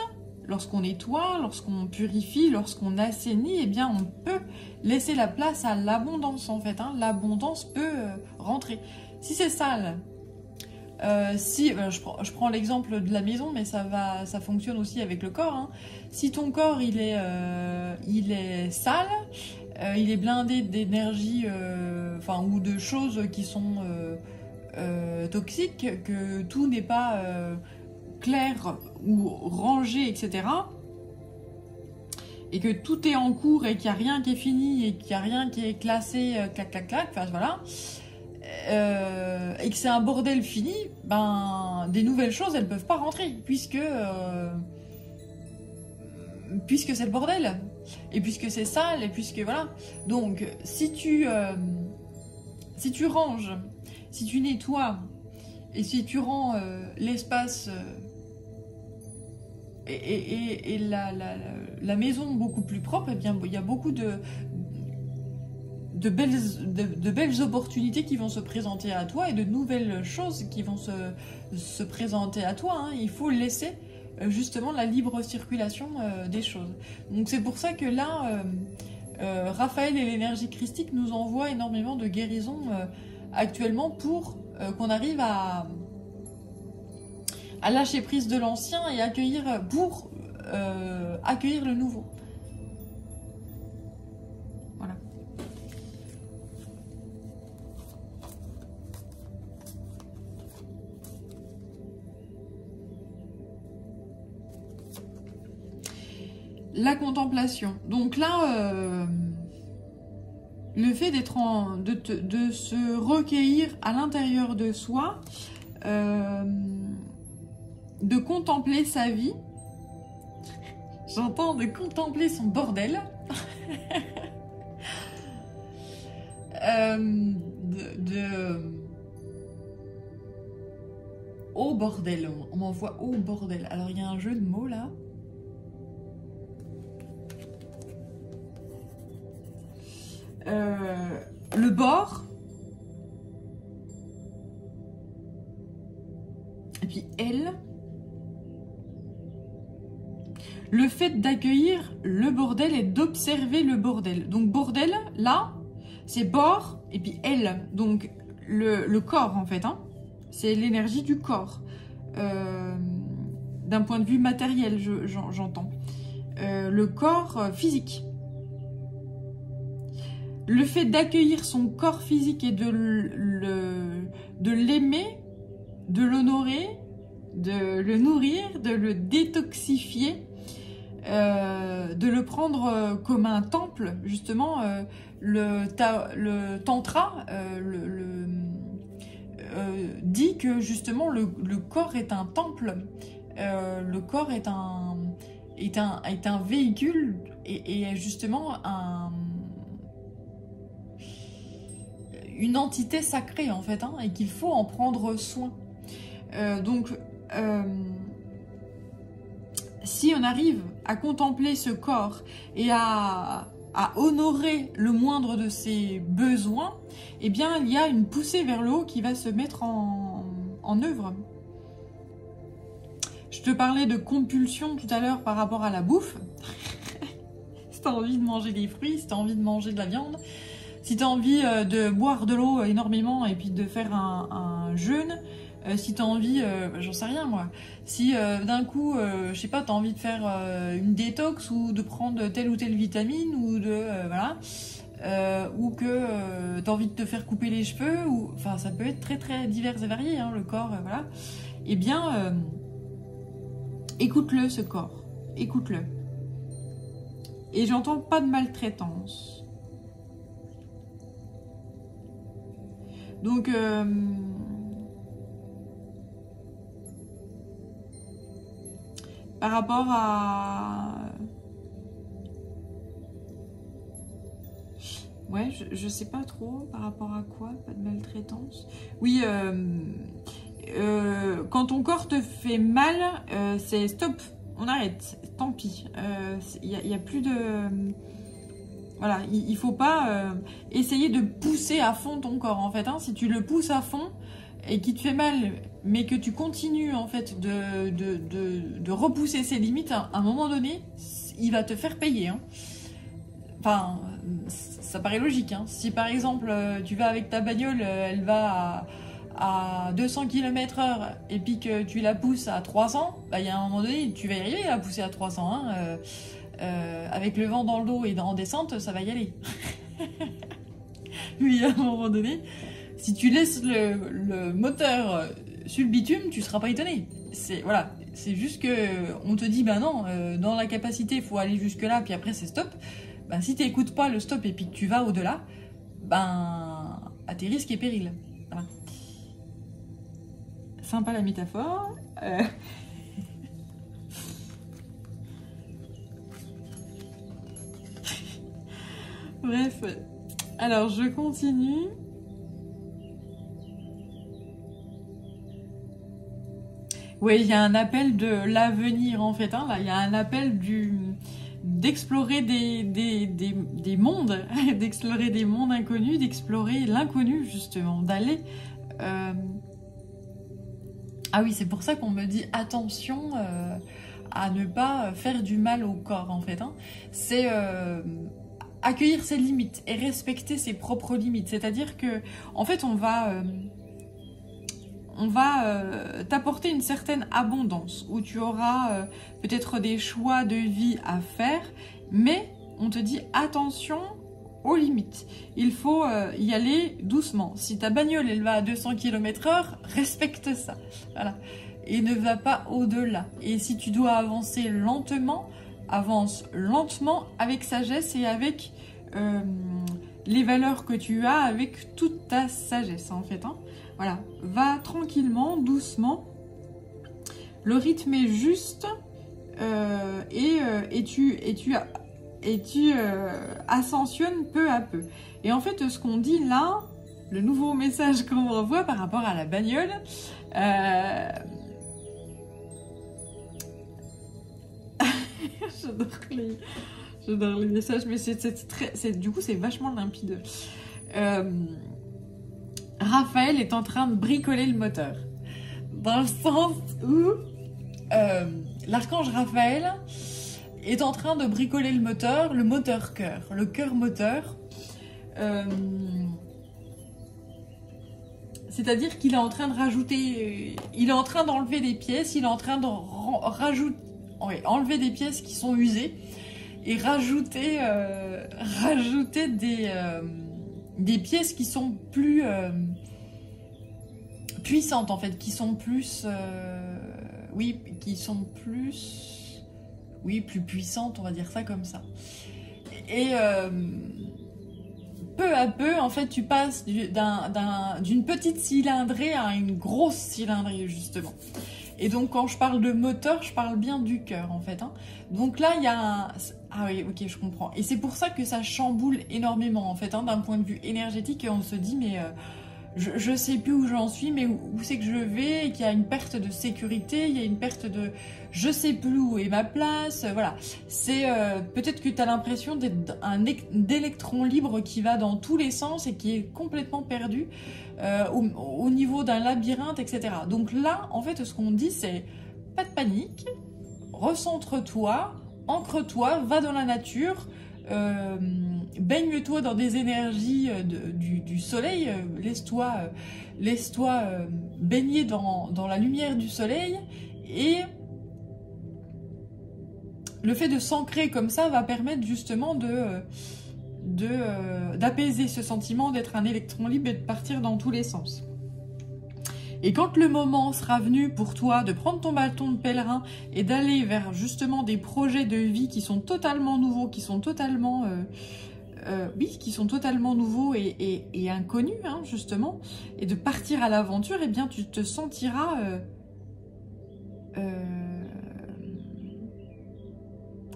Lorsqu'on nettoie, lorsqu'on purifie, lorsqu'on assainit, eh bien on peut laisser la place à l'abondance en fait, hein. L'abondance peut rentrer. Si c'est sale, je prends l'exemple de la maison, mais ça fonctionne aussi avec le corps, hein. Si ton corps il est sale, il est blindé d'énergie, ou de choses qui sont toxiques, que tout n'est pas clair ou rangé, etc., et que tout est en cours et qu'il n'y a rien qui est fini et qu'il n'y a rien qui est classé, clac, clac, clac, enfin voilà, et que c'est un bordel fini, ben, des nouvelles choses, elles ne peuvent pas rentrer, puisque c'est le bordel, et puisque c'est sale, et puisque voilà. Donc, si tu ranges, si tu nettoies, et si tu rends l'espace et la maison beaucoup plus propre, eh bien, il y a beaucoup de belles opportunités qui vont se présenter à toi et de nouvelles choses qui vont se présenter à toi. Hein. Il faut laisser justement la libre circulation des choses. Donc c'est pour ça que là, Raphaël et l'énergie christique nous envoient énormément de guérisons actuellement pour qu'on arrive à lâcher prise de l'ancien et accueillir accueillir le nouveau. Voilà. La contemplation. Donc là, le fait d'être de se recueillir à l'intérieur de soi, de contempler sa vie. J'entends de contempler son bordel. Au bordel, on m'envoie au bordel. Alors il y a un jeu de mots là. Le bord. Et puis elle. Le fait d'accueillir le bordel et d'observer le bordel. Donc bordel, là, c'est bord et puis elle. Donc le corps en fait. Hein. C'est l'énergie du corps. D'un point de vue matériel, j'entends. Le corps physique. Le fait d'accueillir son corps physique et de l'aimer, de l'honorer, de le nourrir, de le détoxifier, de le prendre comme un temple, justement, le tantra dit que justement le corps est un temple, le corps est un véhicule et justement une entité sacrée en fait, hein, et qu'il faut en prendre soin. Donc, si on arrive à contempler ce corps et à honorer le moindre de ses besoins, eh bien, il y a une poussée vers le haut qui va se mettre en œuvre. Je te parlais de compulsion tout à l'heure par rapport à la bouffe. Si tu as envie de manger des fruits, si tu as envie de manger de la viande, si tu as envie de boire de l'eau énormément et puis de faire un jeûne, si tu as envie, j'en sais rien moi, si d'un coup, je sais pas, tu as envie de faire une détox ou de prendre telle ou telle vitamine ou voilà, ou que tu as envie de te faire couper les cheveux, ou enfin ça peut être très très divers et varié, hein, le corps, voilà, eh bien, écoute-le ce corps, écoute-le. Et j'entends pas de maltraitance. Donc, par rapport à... Ouais, je sais pas trop par rapport à quoi, pas de maltraitance. Oui, quand ton corps te fait mal, c'est stop, on arrête, tant pis. Il y a plus de... Voilà, il faut pas essayer de pousser à fond ton corps, en fait. Hein. Si tu le pousses à fond et qu'il te fait mal, mais que tu continues, en fait, de repousser ses limites, à un moment donné, il va te faire payer. Hein. Enfin, ça paraît logique. Hein. Si, par exemple, tu vas avec ta bagnole, elle va à 200 km/h et puis que tu la pousses à 300, bah, il y a un moment donné, tu vas y arriver à pousser à 300. Hein, avec le vent dans le dos et en descente, ça va y aller. Oui, à un moment donné, si tu laisses le moteur sur le bitume, tu ne seras pas étonné. Voilà, C'est juste que on te dit, ben non, dans la capacité, il faut aller jusque-là, puis après c'est stop. Ben, si tu n'écoutes pas le stop et puis que tu vas au-delà, ben, à tes risques et périls. Voilà. Sympa la métaphore. Bref, alors je continue. Oui, il y a un appel de l'avenir en fait. Hein, là, il y a un appel d'explorer des mondes, d'explorer des mondes inconnus, d'explorer l'inconnu justement, d'aller. Ah oui, c'est pour ça qu'on me dit attention à ne pas faire du mal au corps en fait. Hein. C'est accueillir ses limites et respecter ses propres limites. C'est-à-dire que en fait, on va t'apporter une certaine abondance où tu auras peut-être des choix de vie à faire, mais on te dit attention aux limites. Il faut y aller doucement. Si ta bagnole elle va à 200 km/h, respecte ça. Voilà. Et ne va pas au-delà. Et si tu dois avancer lentement, avance lentement avec sagesse et avec les valeurs que tu as, avec toute ta sagesse en fait. Hein. Voilà, va tranquillement, doucement. Le rythme est juste et tu ascensionnes peu à peu. Et en fait, ce qu'on dit là, le nouveau message qu'on revoit par rapport à la bagnole, j'adore les messages, mais du coup, c'est vachement limpide. Raphaël est en train de bricoler le moteur. Dans le sens où l'archange Raphaël est en train de bricoler le moteur cœur, le cœur moteur. C'est-à-dire qu'il est en train de rajouter, il est en train d'enlever des pièces, il est en train de enlever des pièces qui sont usées et rajouter des pièces qui sont plus puissantes en fait, qui sont plus plus puissantes, on va dire ça comme ça. Et peu à peu en fait tu passes d'une petite cylindrée à une grosse cylindrée justement. Et donc quand je parle de moteur, je parle bien du cœur en fait. Hein. Donc là il y a un... Ah oui, ok, je comprends. Et c'est pour ça que ça chamboule énormément en fait, hein, d'un point de vue énergétique. Et on se dit mais je sais plus où j'en suis, mais où c'est que je vais, et qu'il y a une perte de sécurité, il y a une perte de... Je sais plus où est ma place, voilà. C'est peut-être que tu as l'impression d'être d'électron libre qui va dans tous les sens et qui est complètement perdu au niveau d'un labyrinthe, etc. Donc là, en fait, ce qu'on dit, c'est pas de panique, recentre-toi, ancre-toi, va dans la nature, baigne-toi dans des énergies du soleil, laisse-toi baigner dans la lumière du soleil, et le fait de s'ancrer comme ça va permettre justement d'apaiser ce sentiment d'être un électron libre et de partir dans tous les sens. Et quand le moment sera venu pour toi de prendre ton bâton de pèlerin et d'aller vers justement des projets de vie qui sont totalement nouveaux, qui sont totalement nouveaux et inconnus, hein, justement, et de partir à l'aventure, eh bien tu te sentiras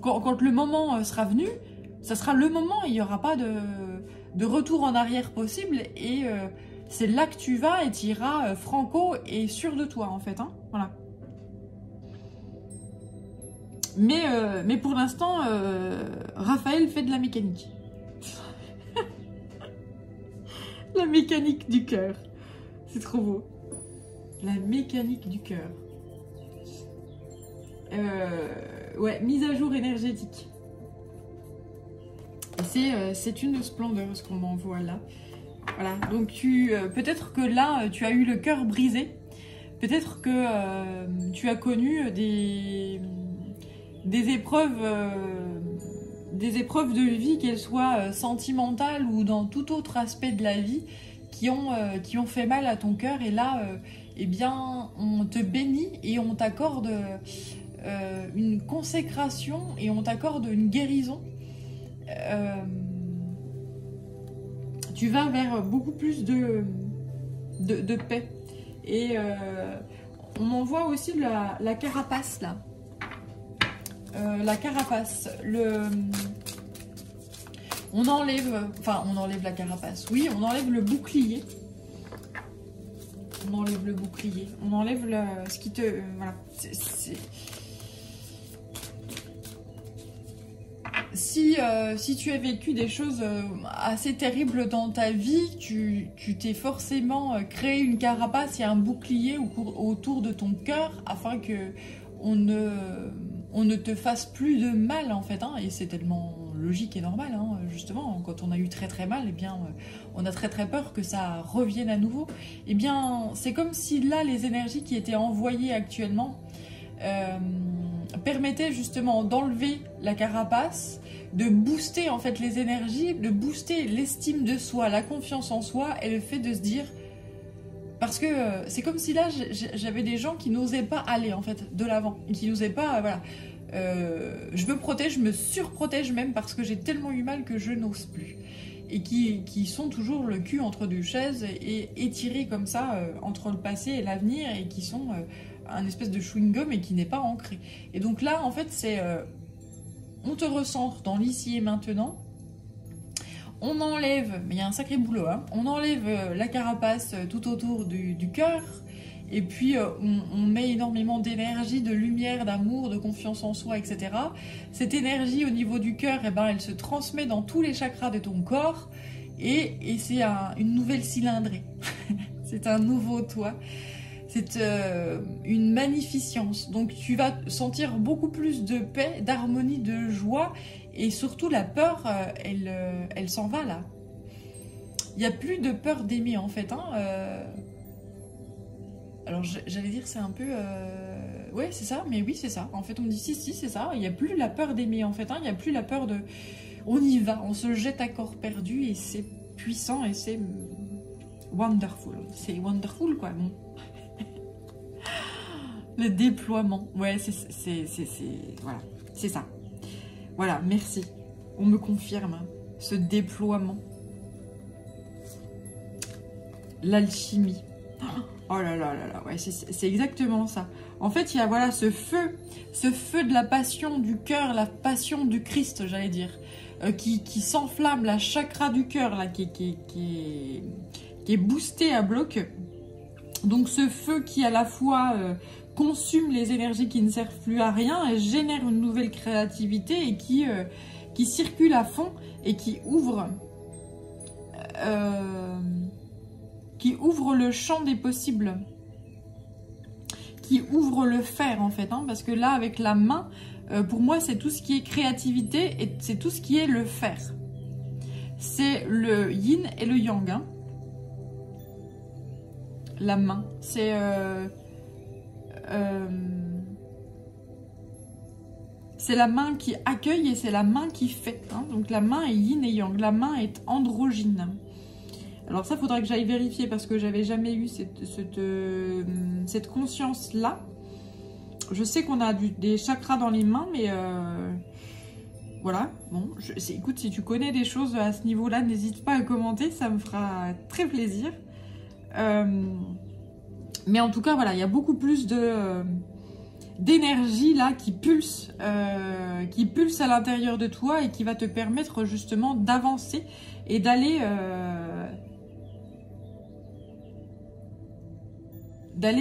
quand le moment sera venu, ça sera le moment, il n'y aura pas de retour en arrière possible, et c'est là que tu vas et tu iras franco et sûr de toi en fait. Hein, voilà. Mais pour l'instant, Raphaël fait de la mécanique. La mécanique du cœur. C'est trop beau. La mécanique du cœur. Ouais, mise à jour énergétique. C'est une splendeur ce qu'on m'envoie là. Voilà, donc peut-être que là, tu as eu le cœur brisé. Peut-être que tu as connu des épreuves de vie, qu'elles soient sentimentales ou dans tout autre aspect de la vie, qui ont fait mal à ton cœur. Et là, eh bien, on te bénit et on t'accorde une consécration et on t'accorde une guérison. Tu vas vers beaucoup plus de paix. Et on m'envoie aussi la carapace, là. La carapace. On enlève la carapace. Oui, on enlève le bouclier. On enlève le bouclier. On enlève ce qui te... voilà. Si tu as vécu des choses assez terribles dans ta vie, tu t'es forcément créé une carapace et un bouclier autour de ton cœur afin que on ne te fasse plus de mal, en fait. Hein, et c'est tellement logique et normal, hein, justement. Quand on a eu très très mal, eh bien, on a très très peur que ça revienne à nouveau. Eh bien, c'est comme si là, les énergies qui étaient envoyées actuellement permettaient justement d'enlever la carapace, de booster en fait les énergies, de booster l'estime de soi, la confiance en soi et le fait de se dire... Parce que c'est comme si là, j'avais des gens qui n'osaient pas aller en fait de l'avant, qui n'osaient pas, voilà. Je me protège, je me surprotège même parce que j'ai tellement eu mal que je n'ose plus. Et qui sont toujours le cul entre deux chaises et étirés comme ça entre le passé et l'avenir et qui sont un espèce de chewing-gum et qui n'est pas ancré. Et donc là, en fait, c'est... on te recentre dans l'ici et maintenant. On enlève, mais il y a un sacré boulot, hein, on enlève la carapace tout autour du cœur. Et puis, on met énormément d'énergie, de lumière, d'amour, de confiance en soi, etc. Cette énergie au niveau du cœur, eh ben, elle se transmet dans tous les chakras de ton corps. Et c'est une nouvelle cylindrée. C'est un nouveau toi. C'est une magnificence. Donc, tu vas sentir beaucoup plus de paix, d'harmonie, de joie. Et surtout, la peur, elle s'en va, là. Il n'y a plus de peur d'aimer, en fait, hein. Alors, j'allais dire, c'est un peu... Ouais, c'est ça, mais oui, c'est ça. En fait, on me dit, si, c'est ça. Il n'y a plus la peur d'aimer, en fait. Hein. Il n'y a plus la peur de... On y va, on se jette à corps perdu et c'est puissant et c'est wonderful. C'est wonderful, quoi. Bon. Le déploiement. Ouais, voilà, c'est ça. Voilà, merci. On me confirme hein, ce déploiement. L'alchimie. Oh là là là là, ouais, c'est exactement ça. En fait, il y a voilà ce feu de la passion du cœur, la passion du Christ, j'allais dire, qui s'enflamme, la chakra du cœur, là, qui est boosté à bloc. Donc ce feu qui à la fois consume les énergies qui ne servent plus à rien et génère une nouvelle créativité et qui circule à fond et qui ouvre le champ des possibles, qui ouvre le faire en fait, hein, parce que là avec la main, pour moi c'est tout ce qui est créativité et c'est tout ce qui est le faire. C'est le yin et le yang, hein. La main, c'est la main qui accueille et c'est la main qui fait, hein. Donc la main est yin et yang, la main est androgyne. Alors ça, faudra que j'aille vérifier parce que j'avais jamais eu cette conscience-là. Je sais qu'on a des chakras dans les mains, mais voilà. Bon, écoute, si tu connais des choses à ce niveau-là, n'hésite pas à commenter, ça me fera très plaisir. Mais en tout cas, voilà, il y a beaucoup plus d'énergie là qui pulse à l'intérieur de toi et qui va te permettre justement d'avancer et d'aller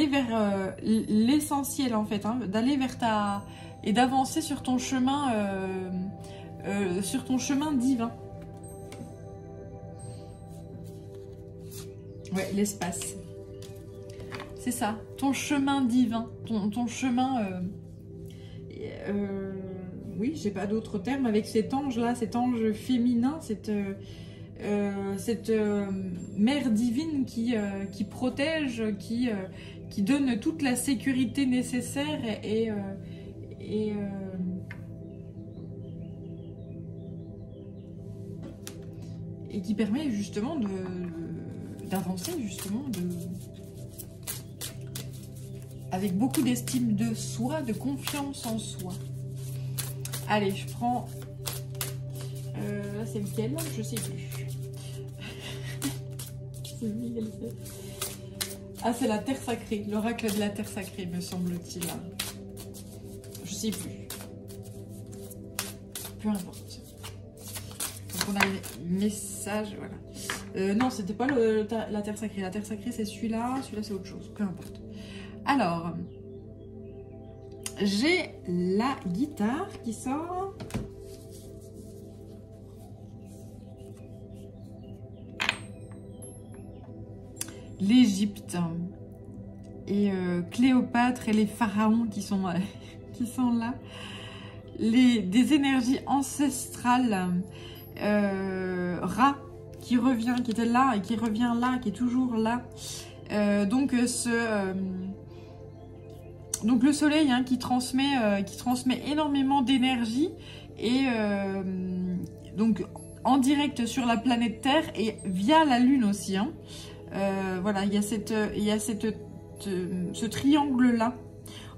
vers l'essentiel en fait, hein, d'aller vers et d'avancer sur ton chemin divin. Ouais, l'espace. C'est ça, ton chemin divin, ton chemin... oui, j'ai pas d'autre terme avec cet ange-là, cet ange féminin, cette mère divine qui protège, qui donne toute la sécurité nécessaire et qui permet justement d'avancer, justement, avec beaucoup d'estime de soi, de confiance en soi. Allez, je prends... là, c'est lequel? Je sais plus. Ah, c'est la terre sacrée. L'oracle de la terre sacrée, me semble-t-il. Je sais plus. Peu importe. Donc, on a le message, voilà. Non, c'était pas la terre sacrée. La terre sacrée, c'est celui-là. Celui-là, c'est autre chose. Peu importe. Alors, j'ai la guitare qui sort. L'Égypte et Cléopâtre et les pharaons qui sont là. Des énergies ancestrales. Ra qui revient, qui était là et qui revient là, qui est toujours là. Donc le soleil hein, qui transmet énormément d'énergie et donc en direct sur la planète Terre et via la Lune aussi. Hein. Voilà, il y a ce triangle là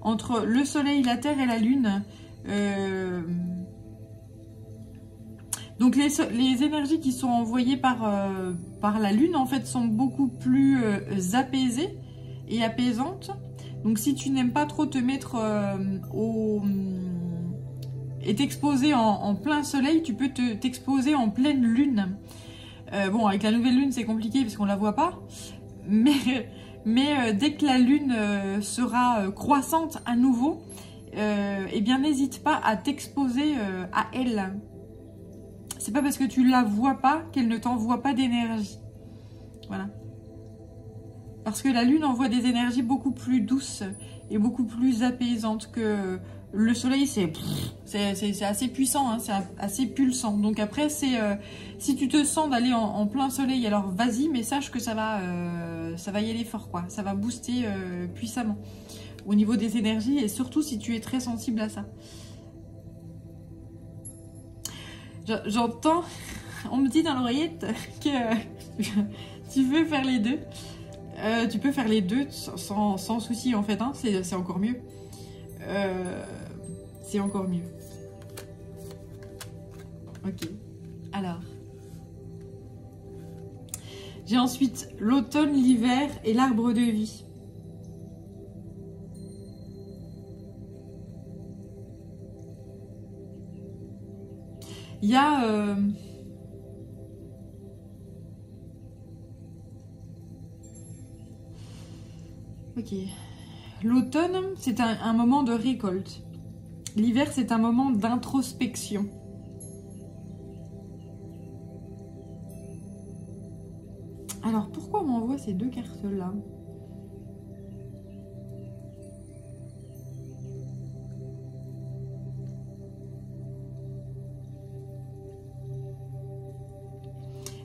entre le soleil, la Terre et la Lune. Donc les énergies qui sont envoyées par la Lune en fait sont beaucoup plus apaisées et apaisantes. Donc si tu n'aimes pas trop te mettre et t'exposer en plein soleil, tu peux t'exposer en pleine lune. Bon, avec la nouvelle lune c'est compliqué parce qu'on la voit pas, mais dès que la lune sera croissante à nouveau, eh bien n'hésite pas à t'exposer à elle. C'est pas parce que tu la vois pas qu'elle ne t'envoie pas d'énergie. Voilà. Parce que la lune envoie des énergies beaucoup plus douces et beaucoup plus apaisantes que le soleil. C'est assez puissant, hein, c'est assez pulsant. Donc après, si tu te sens d'aller en plein soleil, alors vas-y, mais sache que ça va y aller fort, quoi. Ça va booster puissamment au niveau des énergies et surtout si tu es très sensible à ça. J'entends, on me dit dans l'oreillette que tu veux faire les deux. Tu peux faire les deux sans souci en fait, hein. C'est encore mieux. C'est encore mieux. Ok, alors. J'ai ensuite l'automne, l'hiver et l'arbre de vie. Il y a... Ok. L'automne, c'est un moment de récolte. L'hiver, c'est un moment d'introspection. Alors, pourquoi on m'envoie ces deux cartes-là ?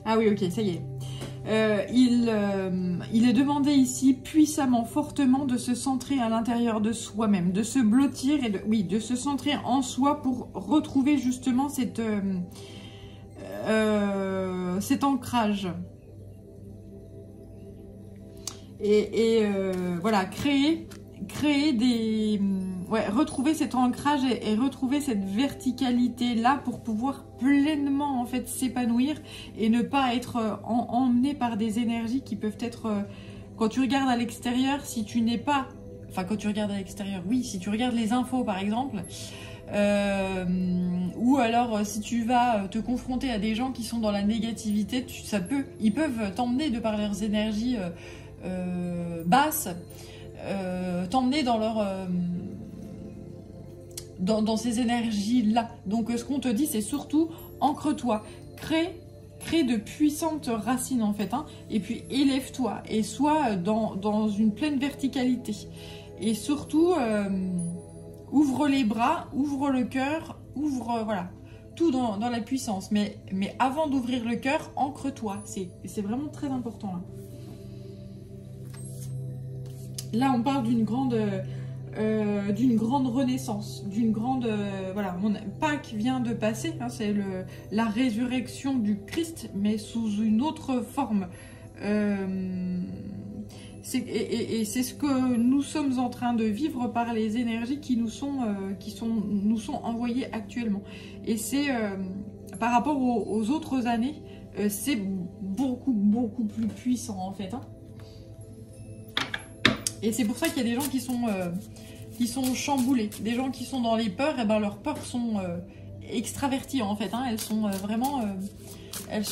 Ah oui, ok, ça y est. Il est demandé ici puissamment, fortement de se centrer à l'intérieur de soi-même, de se blottir et de se centrer en soi pour retrouver justement cet ancrage. Et voilà, créer des... Ouais, retrouver cet ancrage et retrouver cette verticalité là pour pouvoir pleinement en fait s'épanouir et ne pas être emmené par des énergies qui peuvent être quand tu regardes à l'extérieur, si tu n'es pas, enfin quand tu regardes à l'extérieur, oui, si tu regardes les infos par exemple, ou alors si tu vas te confronter à des gens qui sont dans la négativité, ils peuvent t'emmener de par leurs énergies basses, t'emmener dans leur dans ces énergies-là. Donc ce qu'on te dit, c'est surtout ancre-toi, crée de puissantes racines en fait, hein, et puis élève-toi et sois dans une pleine verticalité. Et surtout, ouvre les bras, ouvre le cœur, ouvre, voilà, tout dans la puissance. Mais avant d'ouvrir le cœur, ancre-toi. C'est vraiment très important. Là, on parle d'une grande renaissance, d'une grande... voilà, Pâques vient de passer, hein, c'est la résurrection du Christ, mais sous une autre forme. Et c'est ce que nous sommes en train de vivre par les énergies qui nous sont envoyées actuellement. Et c'est par rapport aux autres années, c'est beaucoup plus puissant en fait. Hein. Et c'est pour ça qu'il y a des gens qui sont chamboulés, des gens qui sont dans les peurs. Et ben leurs peurs sont extraverties en fait. Hein. Elles sont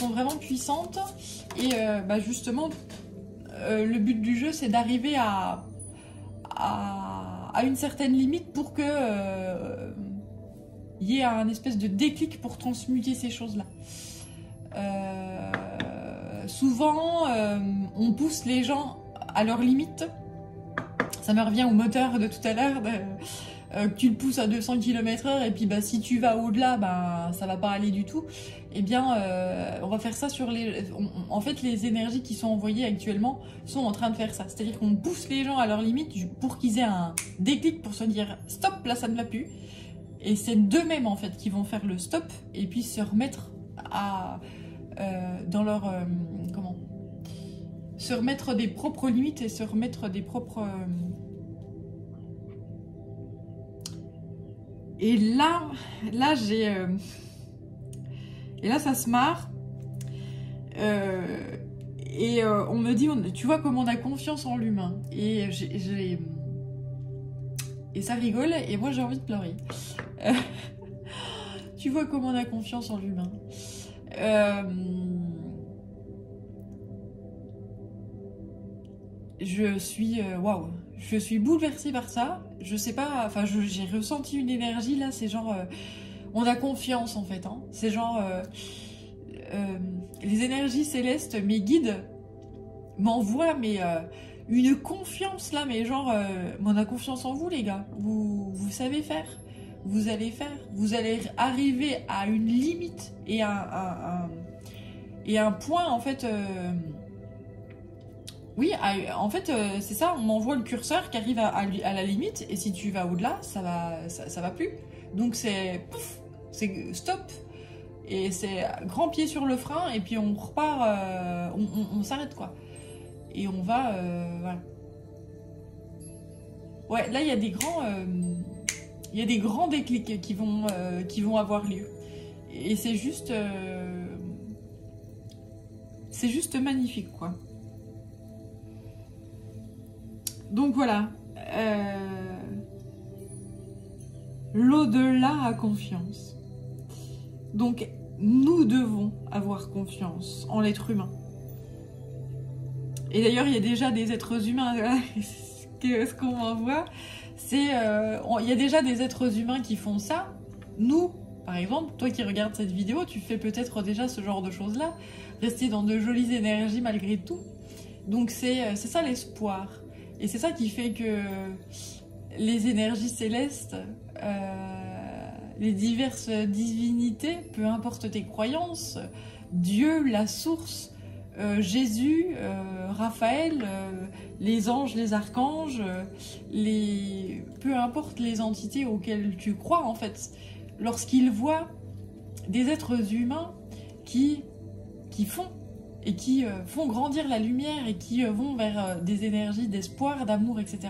vraiment puissantes. Et bah justement. Le but du jeu, c'est d'arriver à une certaine limite pour que y ait un espèce de déclic pour transmuter ces choses-là. Souvent, on pousse les gens à leurs limites. Ça me revient au moteur de tout à l'heure. Que tu le pousses à 200 km/h et puis bah, si tu vas au-delà, bah, ça va pas aller du tout. Eh bien, on va faire ça sur les... En fait, les énergies qui sont envoyées actuellement sont en train de faire ça. C'est-à-dire qu'on pousse les gens à leurs limites pour qu'ils aient un déclic pour se dire « Stop, là ça ne va plus ». Et c'est d'eux-mêmes en fait qui vont faire le stop et puis se remettre dans leur... se remettre des propres limites et se remettre des propres... Et là j'ai... Et là, ça se marre. On me dit, tu vois comme on a confiance en l'humain. Et ça rigole, et moi j'ai envie de pleurer. Tu vois comme on a confiance en l'humain. Je suis... waouh. Je suis bouleversée par ça. Je sais pas... Enfin, j'ai ressenti une énergie, là, c'est genre... on a confiance en fait, hein. C'est genre les énergies célestes, mes guides m'envoient une confiance là, mais genre on a confiance en vous les gars, vous savez faire, vous allez arriver à une limite et un point en fait. Oui, en fait c'est ça, on m'envoie le curseur qui arrive à la limite et si tu vas au-delà, ça va plus. Donc c'est pouf. C'est stop et c'est grand pied sur le frein et puis on repart, on s'arrête quoi et on va voilà. Ouais, là il y a des grands déclics qui vont avoir lieu et c'est juste magnifique quoi. Donc voilà, l'au-delà a confiance. Donc, nous devons avoir confiance en l'être humain. Et d'ailleurs, il y a déjà des êtres humains, ce qu'on m'envoie, c'est... il y a déjà des êtres humains qui font ça. Nous, par exemple, toi qui regardes cette vidéo, tu fais peut-être déjà ce genre de choses-là. Rester dans de jolies énergies malgré tout. Donc, c'est ça l'espoir. Et c'est ça qui fait que les énergies célestes... les diverses divinités, peu importe tes croyances, Dieu, la source, Jésus, Raphaël, les anges, les archanges, peu importe les entités auxquelles tu crois en fait, lorsqu'ils voient des êtres humains qui font et qui font grandir la lumière et qui vont vers des énergies d'espoir, d'amour, etc.,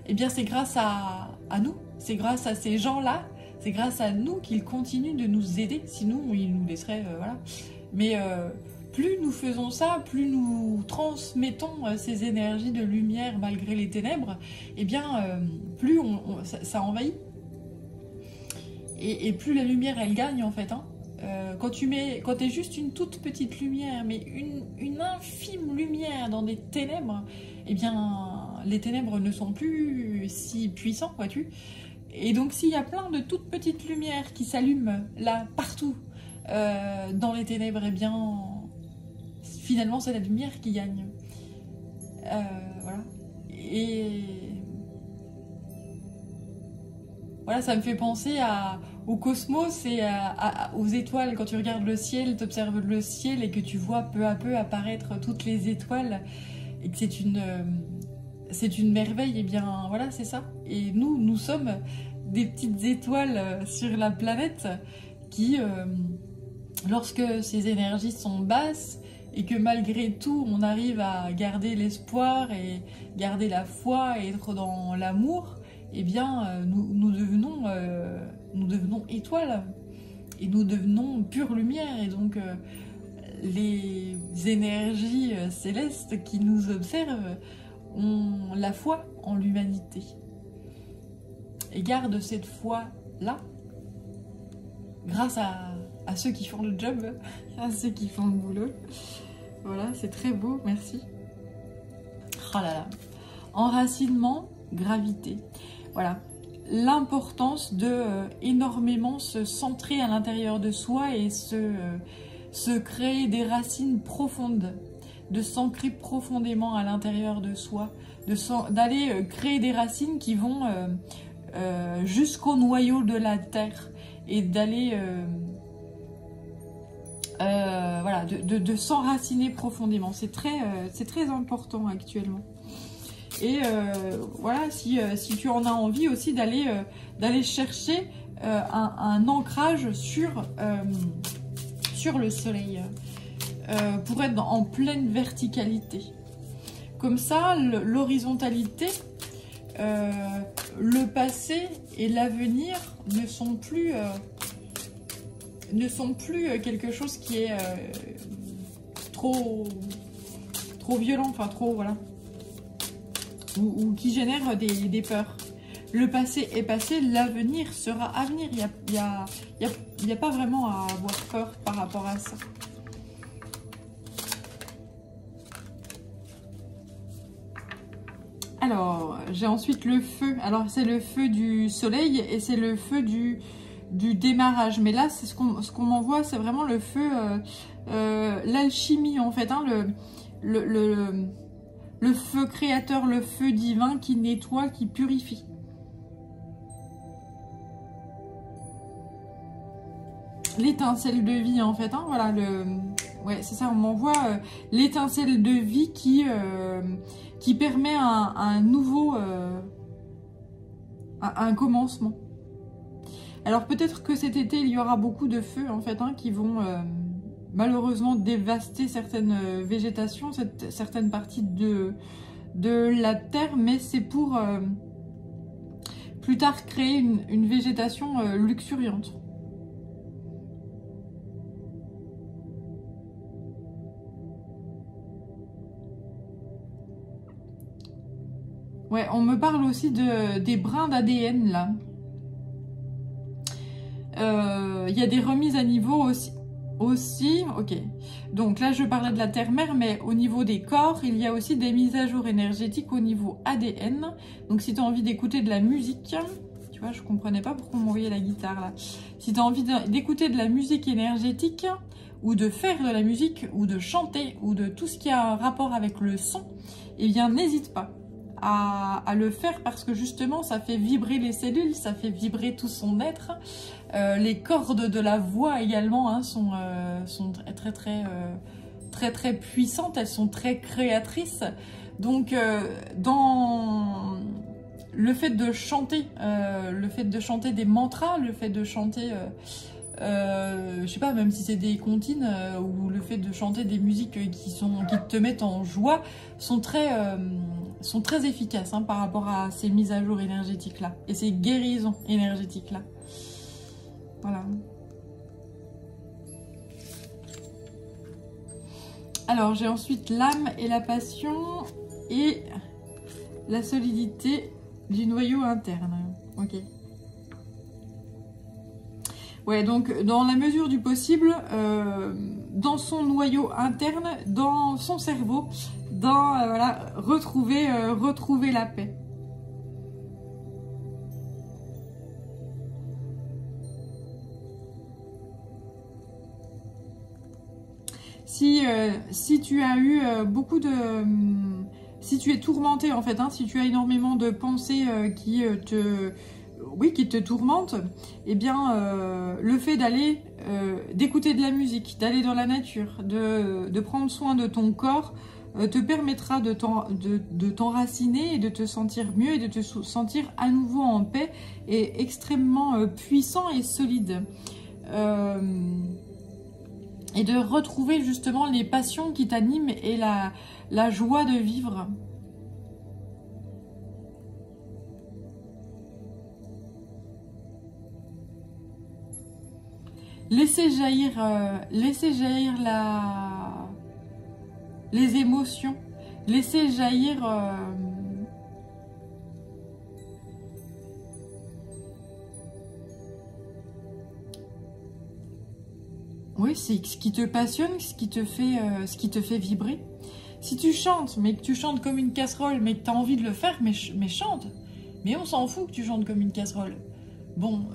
eh bien c'est grâce à nous, c'est grâce à ces gens-là, c'est grâce à nous qu'ils continuent de nous aider, sinon ils nous laisseraient, voilà. Mais plus nous faisons ça, plus nous transmettons ces énergies de lumière malgré les ténèbres, eh bien plus ça envahit. Et plus la lumière elle gagne en fait, hein. Quand t'es juste une toute petite lumière, mais une infime lumière dans des ténèbres, eh bien les ténèbres ne sont plus si puissants, vois-tu. Et donc s'il y a plein de toutes petites lumières qui s'allument là, partout, dans les ténèbres, eh bien finalement c'est la lumière qui gagne. Voilà. Et voilà, ça me fait penser au cosmos et aux étoiles. Quand tu regardes le ciel, tu observes le ciel et que tu vois peu à peu apparaître toutes les étoiles et que c'est une merveille, et bien voilà, c'est ça. Et nous sommes des petites étoiles sur la planète qui, lorsque ces énergies sont basses, et que malgré tout, on arrive à garder l'espoir et garder la foi et être dans l'amour, eh bien, nous devenons étoiles et nous devenons pure lumière. Et donc, les énergies célestes qui nous observent ont la foi en l'humanité et gardent cette foi-là grâce à ceux qui font le job, à ceux qui font le boulot. Voilà, c'est très beau, merci. Oh là là. Enracinement, gravité. Voilà, l'importance de énormément se centrer à l'intérieur de soi et se créer des racines profondes, de s'ancrer profondément à l'intérieur de soi, d'aller créer des racines qui vont jusqu'au noyau de la terre et d'aller voilà, de s'enraciner profondément. C'est très important actuellement. Et voilà, si tu en as envie aussi d'aller chercher un ancrage sur le soleil pour être en pleine verticalité. Comme ça, l'horizontalité, le passé et l'avenir ne sont plus quelque chose qui est trop violent, enfin trop, voilà, ou qui génère des peurs. Le passé est passé, l'avenir sera avenir. Il y a pas vraiment à avoir peur par rapport à ça. Alors, j'ai ensuite le feu. Alors, c'est le feu du soleil et c'est le feu du démarrage. Mais là, c'est ce qu'on m'envoie, c'est vraiment le feu, l'alchimie en fait, hein, le feu créateur, le feu divin qui nettoie, qui purifie. L'étincelle de vie en fait, hein, voilà, ouais, c'est ça, on m'envoie l'étincelle de vie qui permet un nouveau, un commencement. Alors peut-être que cet été, il y aura beaucoup de feux en fait, hein, qui vont malheureusement dévaster certaines végétations, certaines parties de la terre, mais c'est pour plus tard créer une végétation luxuriante. Ouais, on me parle aussi des brins d'ADN là. Il y a des remises à niveau aussi, ok. Donc là, je parlais de la terre-mère, mais au niveau des corps, il y a aussi des mises à jour énergétiques au niveau ADN. Donc si tu as envie d'écouter de la musique, tu vois, je comprenais pas pourquoi on m'envoyait la guitare là. Si tu as envie d'écouter de la musique énergétique, ou de faire de la musique, ou de chanter, ou de tout ce qui a un rapport avec le son, eh bien n'hésite pas à le faire parce que justement ça fait vibrer les cellules, ça fait vibrer tout son être. Les cordes de la voix également hein, sont très puissantes, elles sont très créatrices. Donc dans le fait de chanter des mantras, le fait de chanter je sais pas, même si c'est des comptines ou le fait de chanter des musiques qui te mettent en joie sont très efficaces hein, par rapport à ces mises à jour énergétiques là et ces guérisons énergétiques là. Voilà. Alors j'ai ensuite l'âme et la passion et la solidité du noyau interne. Ok. Ouais, donc dans la mesure du possible, dans son noyau interne, dans son cerveau, voilà, retrouver la paix. Si tu as eu beaucoup de... si tu es tourmenté en fait, hein, si tu as énormément de pensées qui te tourmentent, eh bien le fait d'aller d'écouter de la musique, d'aller dans la nature, de prendre soin de ton corps te permettra de t'enraciner et de te sentir mieux et de te sentir à nouveau en paix et extrêmement puissant et solide. et de retrouver justement les passions qui t'animent et la joie de vivre. Laissez jaillir les émotions. Laissez jaillir oui, c'est ce qui te passionne, ce qui te fait vibrer. Si tu chantes, mais que tu chantes comme une casserole, mais que tu as envie de le faire, mais chante. Mais on s'en fout que tu chantes comme une casserole. Bon,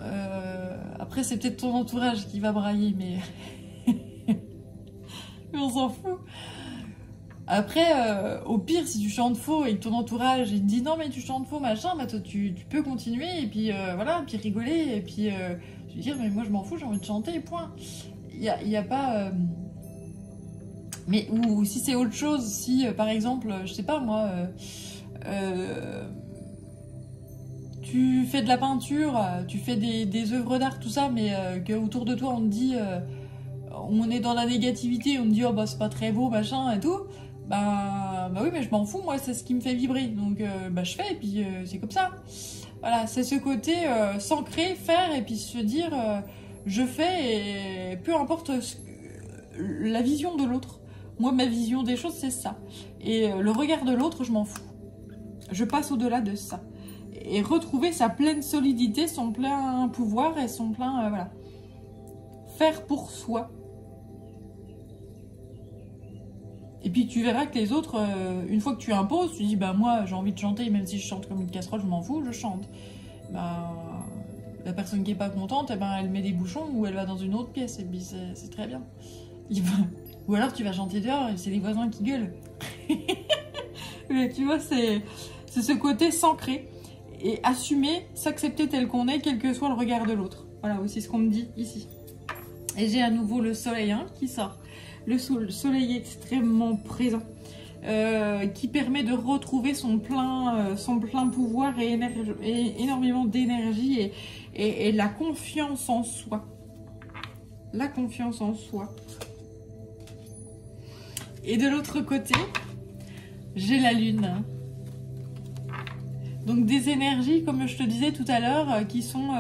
après c'est peut-être ton entourage qui va brailler, mais, mais on s'en fout. Après, au pire, si tu chantes faux et que ton entourage il te dit non mais tu chantes faux machin, bah toi tu peux continuer et puis voilà, puis rigoler et puis je veux dire mais moi je m'en fous, j'ai envie de chanter, point. Il y a pas mais ou si c'est autre chose, si par exemple, je sais pas moi, tu fais de la peinture, tu fais des œuvres d'art, tout ça, mais que autour de toi on te dit, on est dans la négativité, on te dit oh bah c'est pas très beau machin et tout, bah oui mais je m'en fous, moi c'est ce qui me fait vibrer, donc bah je fais et puis c'est comme ça. Voilà, c'est ce côté s'ancrer, faire et puis se dire je fais et peu importe la vision de l'autre. Moi ma vision des choses c'est ça. Et le regard de l'autre je m'en fous. Je passe au-delà de ça. Et retrouver sa pleine solidité, son plein pouvoir et son plein... voilà. Faire pour soi. Et puis tu verras que les autres, une fois que tu imposes, tu dis bah moi j'ai envie de chanter, même si je chante comme une casserole, je m'en fous, je chante. Bah, la personne qui est pas contente, eh ben, elle met des bouchons ou elle va dans une autre pièce et puis c'est très bien. Ou alors tu vas chanter dehors et c'est les voisins qui gueulent. Mais tu vois, c'est ce côté s'ancrer et assumer, s'accepter tel qu'on est, quel que soit le regard de l'autre. Voilà aussi ce qu'on me dit ici. Et j'ai à nouveau le soleil hein, qui sort. Le soleil extrêmement présent, qui permet de retrouver son plein pouvoir et énormément d'énergie et la confiance en soi. La confiance en soi. Et de l'autre côté, j'ai la lune. Donc des énergies, comme je te disais tout à l'heure, qui sont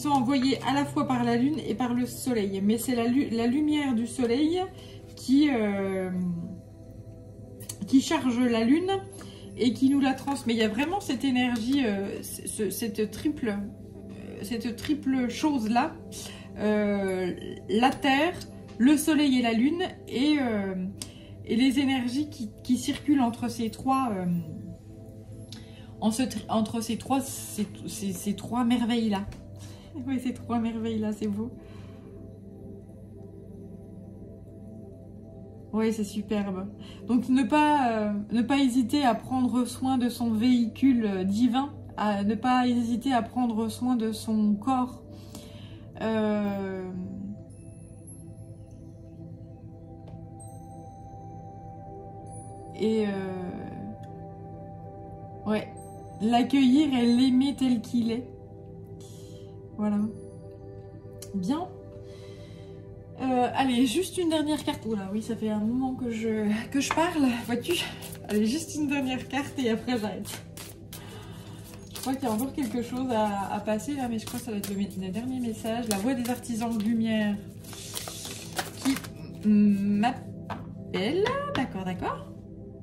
envoyées à la fois par la lune et par le soleil. Mais c'est la lumière du soleil qui charge la lune et qui nous la transmet. Il y a vraiment cette énergie, cette triple chose-là. La Terre, le soleil et la lune et les énergies qui circulent entre ces trois... entre ces trois merveilles-là. Oui, ces trois merveilles-là, c'est beau. Oui, c'est superbe. Donc, ne pas hésiter à prendre soin de son véhicule divin, à ne pas hésiter à prendre soin de son corps. Ouais. L'accueillir et l'aimer tel qu'il est. Voilà. Bien. Allez, juste une dernière carte. Oula, oui, ça fait un moment que je parle, vois-tu. Allez, juste une dernière carte et après j'arrête. Je crois qu'il y a encore quelque chose à passer là, mais je crois que ça va être le dernier message. La voix des artisans de lumière qui m'appelle. D'accord, d'accord.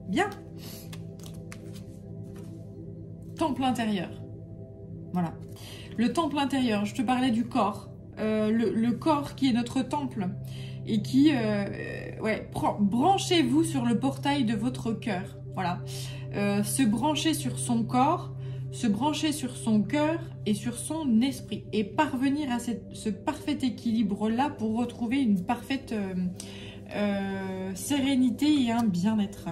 Bien. Temple intérieur. Voilà. Le temple intérieur, je te parlais du corps. Le corps qui est notre temple. Et qui... branchez-vous sur le portail de votre cœur. Voilà. Se brancher sur son corps, se brancher sur son cœur et sur son esprit. Et parvenir à ce parfait équilibre-là pour retrouver une parfaite sérénité et un bien-être.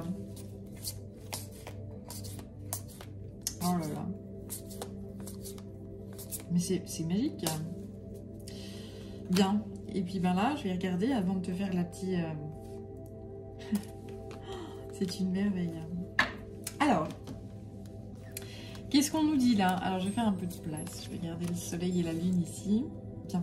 Oh là là. Mais c'est magique. Bien. Et puis ben là, je vais regarder avant de te faire la petite... C'est une merveille. Alors, qu'est-ce qu'on nous dit là? Alors, je vais faire un peu de place. Je vais garder le soleil et la lune ici. Bien.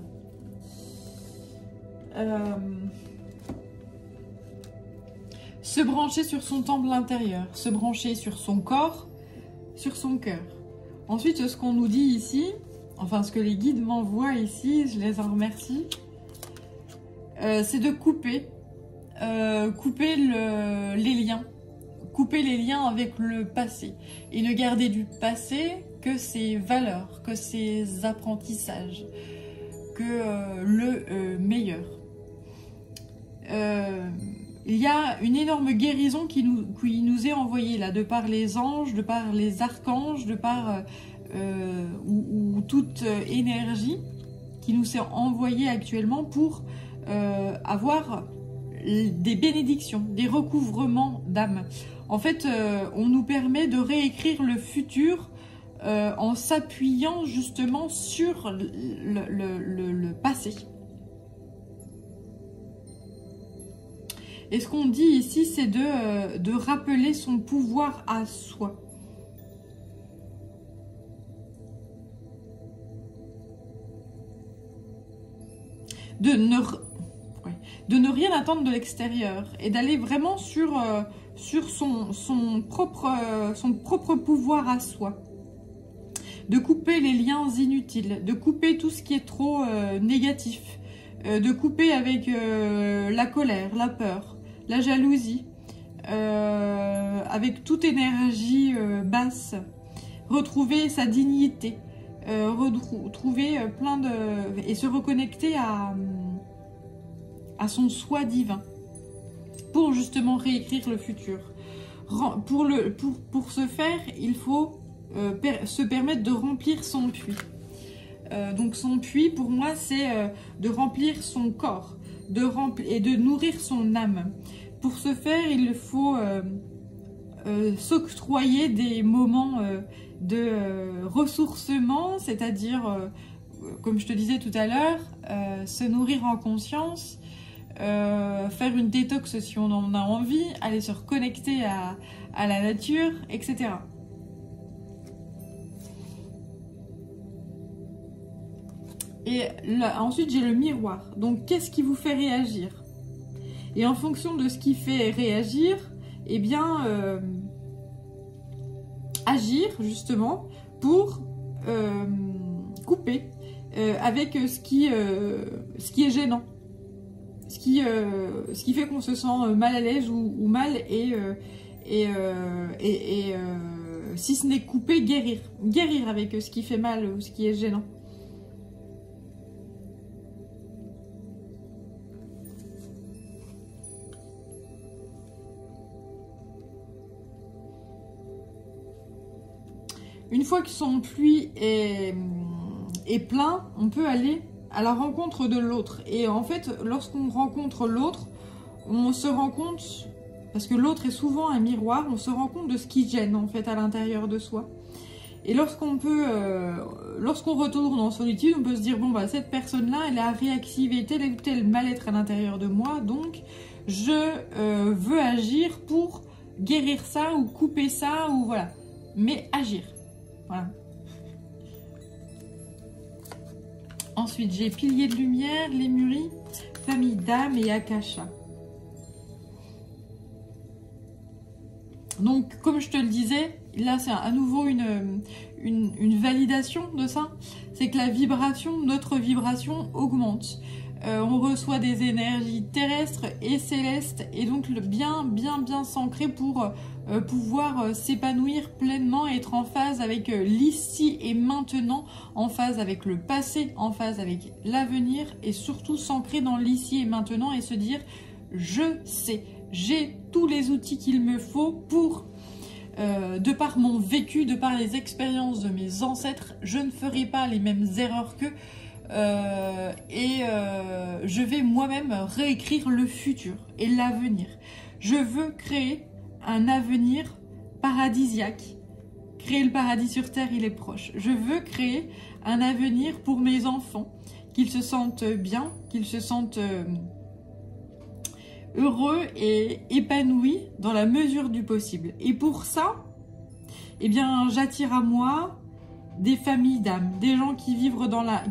Se brancher sur son temple intérieur, se brancher sur son corps, sur son cœur. Ensuite, ce qu'on nous dit ici, enfin ce que les guides m'envoient ici, je les en remercie, c'est de couper, couper les liens. Couper les liens avec le passé. Et ne garder du passé que ses valeurs, que ses apprentissages, que le meilleur. Il y a une énorme guérison qui nous est envoyée là, de par les anges, de par les archanges, de par ou toute énergie qui nous est envoyée actuellement pour avoir des bénédictions, des recouvrements d'âme. En fait, on nous permet de réécrire le futur en s'appuyant justement sur le passé. Et ce qu'on dit ici, c'est de rappeler son pouvoir à soi. De ne rien attendre de l'extérieur et d'aller vraiment sur son propre pouvoir à soi. De couper les liens inutiles, de couper tout ce qui est trop négatif, de couper avec la colère, la peur, la jalousie, avec toute énergie basse, retrouver sa dignité, retrouver plein de... et se reconnecter à son soi divin pour justement réécrire le futur. Pour ce faire, il faut se permettre de remplir son puits. Donc son puits, pour moi, c'est de remplir son corps et de nourrir son âme. Pour ce faire, il faut s'octroyer des moments de ressourcement, c'est-à-dire, comme je te disais tout à l'heure, se nourrir en conscience, faire une détox si on en a envie, aller se reconnecter à la nature, etc. Et là, ensuite, j'ai le miroir. Donc, qu'est-ce qui vous fait réagir? Et en fonction de ce qui fait réagir, eh bien, agir justement pour couper avec ce qui est gênant. Ce qui fait qu'on se sent mal à l'aise ou mal et si ce n'est couper, guérir. Guérir avec ce qui fait mal ou ce qui est gênant. Une fois que son puits est plein, on peut aller à la rencontre de l'autre. Et en fait, lorsqu'on rencontre l'autre, on se rend compte, parce que l'autre est souvent un miroir, on se rend compte de ce qui gêne en fait à l'intérieur de soi. Et lorsqu'on retourne en solitude, on peut se dire, bon bah cette personne-là, elle a réactivé tel et tel mal-être à l'intérieur de moi, donc je veux agir pour guérir ça ou couper ça, ou voilà. Mais agir. Voilà. Ensuite, j'ai pilier de lumière, Lémurie, famille d'âme et Akasha. Donc, comme je te le disais, là, c'est à nouveau une validation de ça. C'est que la vibration, notre vibration augmente. On reçoit des énergies terrestres et célestes et donc bien s'ancrer pour pouvoir s'épanouir pleinement, être en phase avec l'ici et maintenant, en phase avec le passé, en phase avec l'avenir et surtout s'ancrer dans l'ici et maintenant et se dire je sais, j'ai tous les outils qu'il me faut pour, de par mon vécu, de par les expériences de mes ancêtres, je ne ferai pas les mêmes erreurs qu'eux. Je vais moi-même réécrire le futur et l'avenir. Je veux créer un avenir paradisiaque. Créer le paradis sur terre, il est proche. Je veux créer un avenir pour mes enfants, qu'ils se sentent bien, qu'ils se sentent heureux et épanouis dans la mesure du possible. Et pour ça, eh bien, j'attire à moi des familles d'âmes, des gens qui vibrent dans la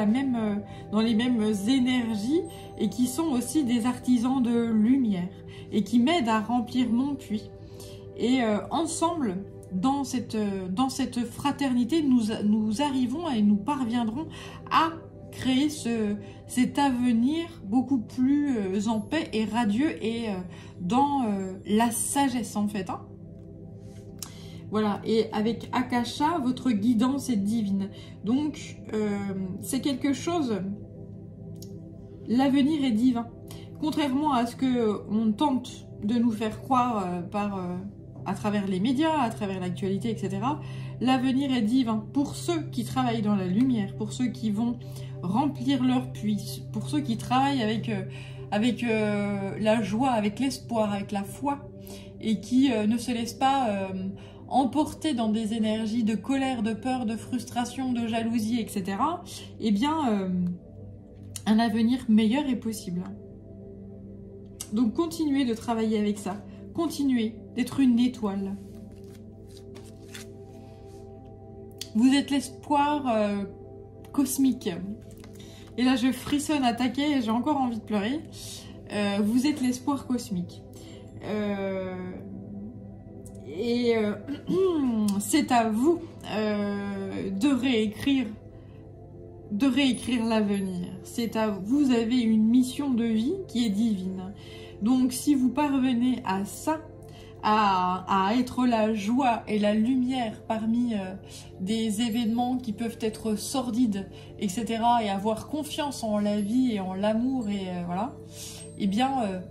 même, dans les mêmes énergies et qui sont aussi des artisans de lumière et qui m'aident à remplir mon puits. Et ensemble, dans cette fraternité, nous arrivons et nous parviendrons à créer cet avenir beaucoup plus en paix et radieux et dans la sagesse en fait. Hein. Voilà, et avec Akasha, votre guidance est divine. Donc, c'est quelque chose, l'avenir est divin. Contrairement à ce qu'on tente de nous faire croire à travers les médias, à travers l'actualité, etc. L'avenir est divin pour ceux qui travaillent dans la lumière, pour ceux qui vont remplir leur puits, pour ceux qui travaillent avec la joie, avec l'espoir, avec la foi, et qui ne se laissent pas emporter dans des énergies de colère, de peur, de frustration, de jalousie, etc. Eh bien, un avenir meilleur est possible. Donc, continuez de travailler avec ça. Continuez d'être une étoile. Vous êtes l'espoir cosmique. Et là, je frissonne à taquet et j'ai encore envie de pleurer. Vous êtes l'espoir cosmique. C'est à vous de réécrire l'avenir. C'est à vous, vous avez une mission de vie qui est divine. Donc si vous parvenez à ça, à être la joie et la lumière parmi des événements qui peuvent être sordides, etc., et avoir confiance en la vie et en l'amour, et voilà, eh bien,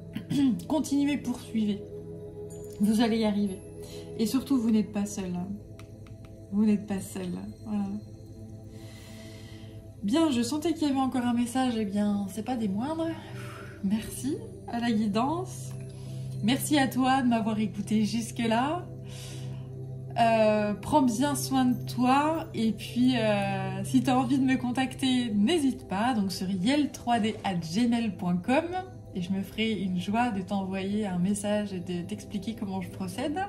continuez, poursuivez. Vous allez y arriver. Et surtout, vous n'êtes pas seul. Vous n'êtes pas seul. Voilà. Bien, je sentais qu'il y avait encore un message. Eh bien, c'est pas des moindres. Merci à la guidance. Merci à toi de m'avoir écouté jusque-là. Prends bien soin de toi. Et puis, si tu as envie de me contacter, n'hésite pas. Donc, sur yel3d@gmail.com. Et je me ferai une joie de t'envoyer un message et de t'expliquer comment je procède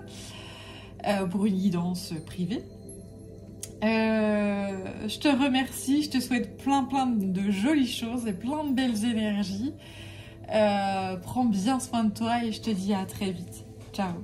pour une guidance privée. Je te remercie, je te souhaite plein de jolies choses et plein de belles énergies. Prends bien soin de toi et je te dis à très vite. Ciao.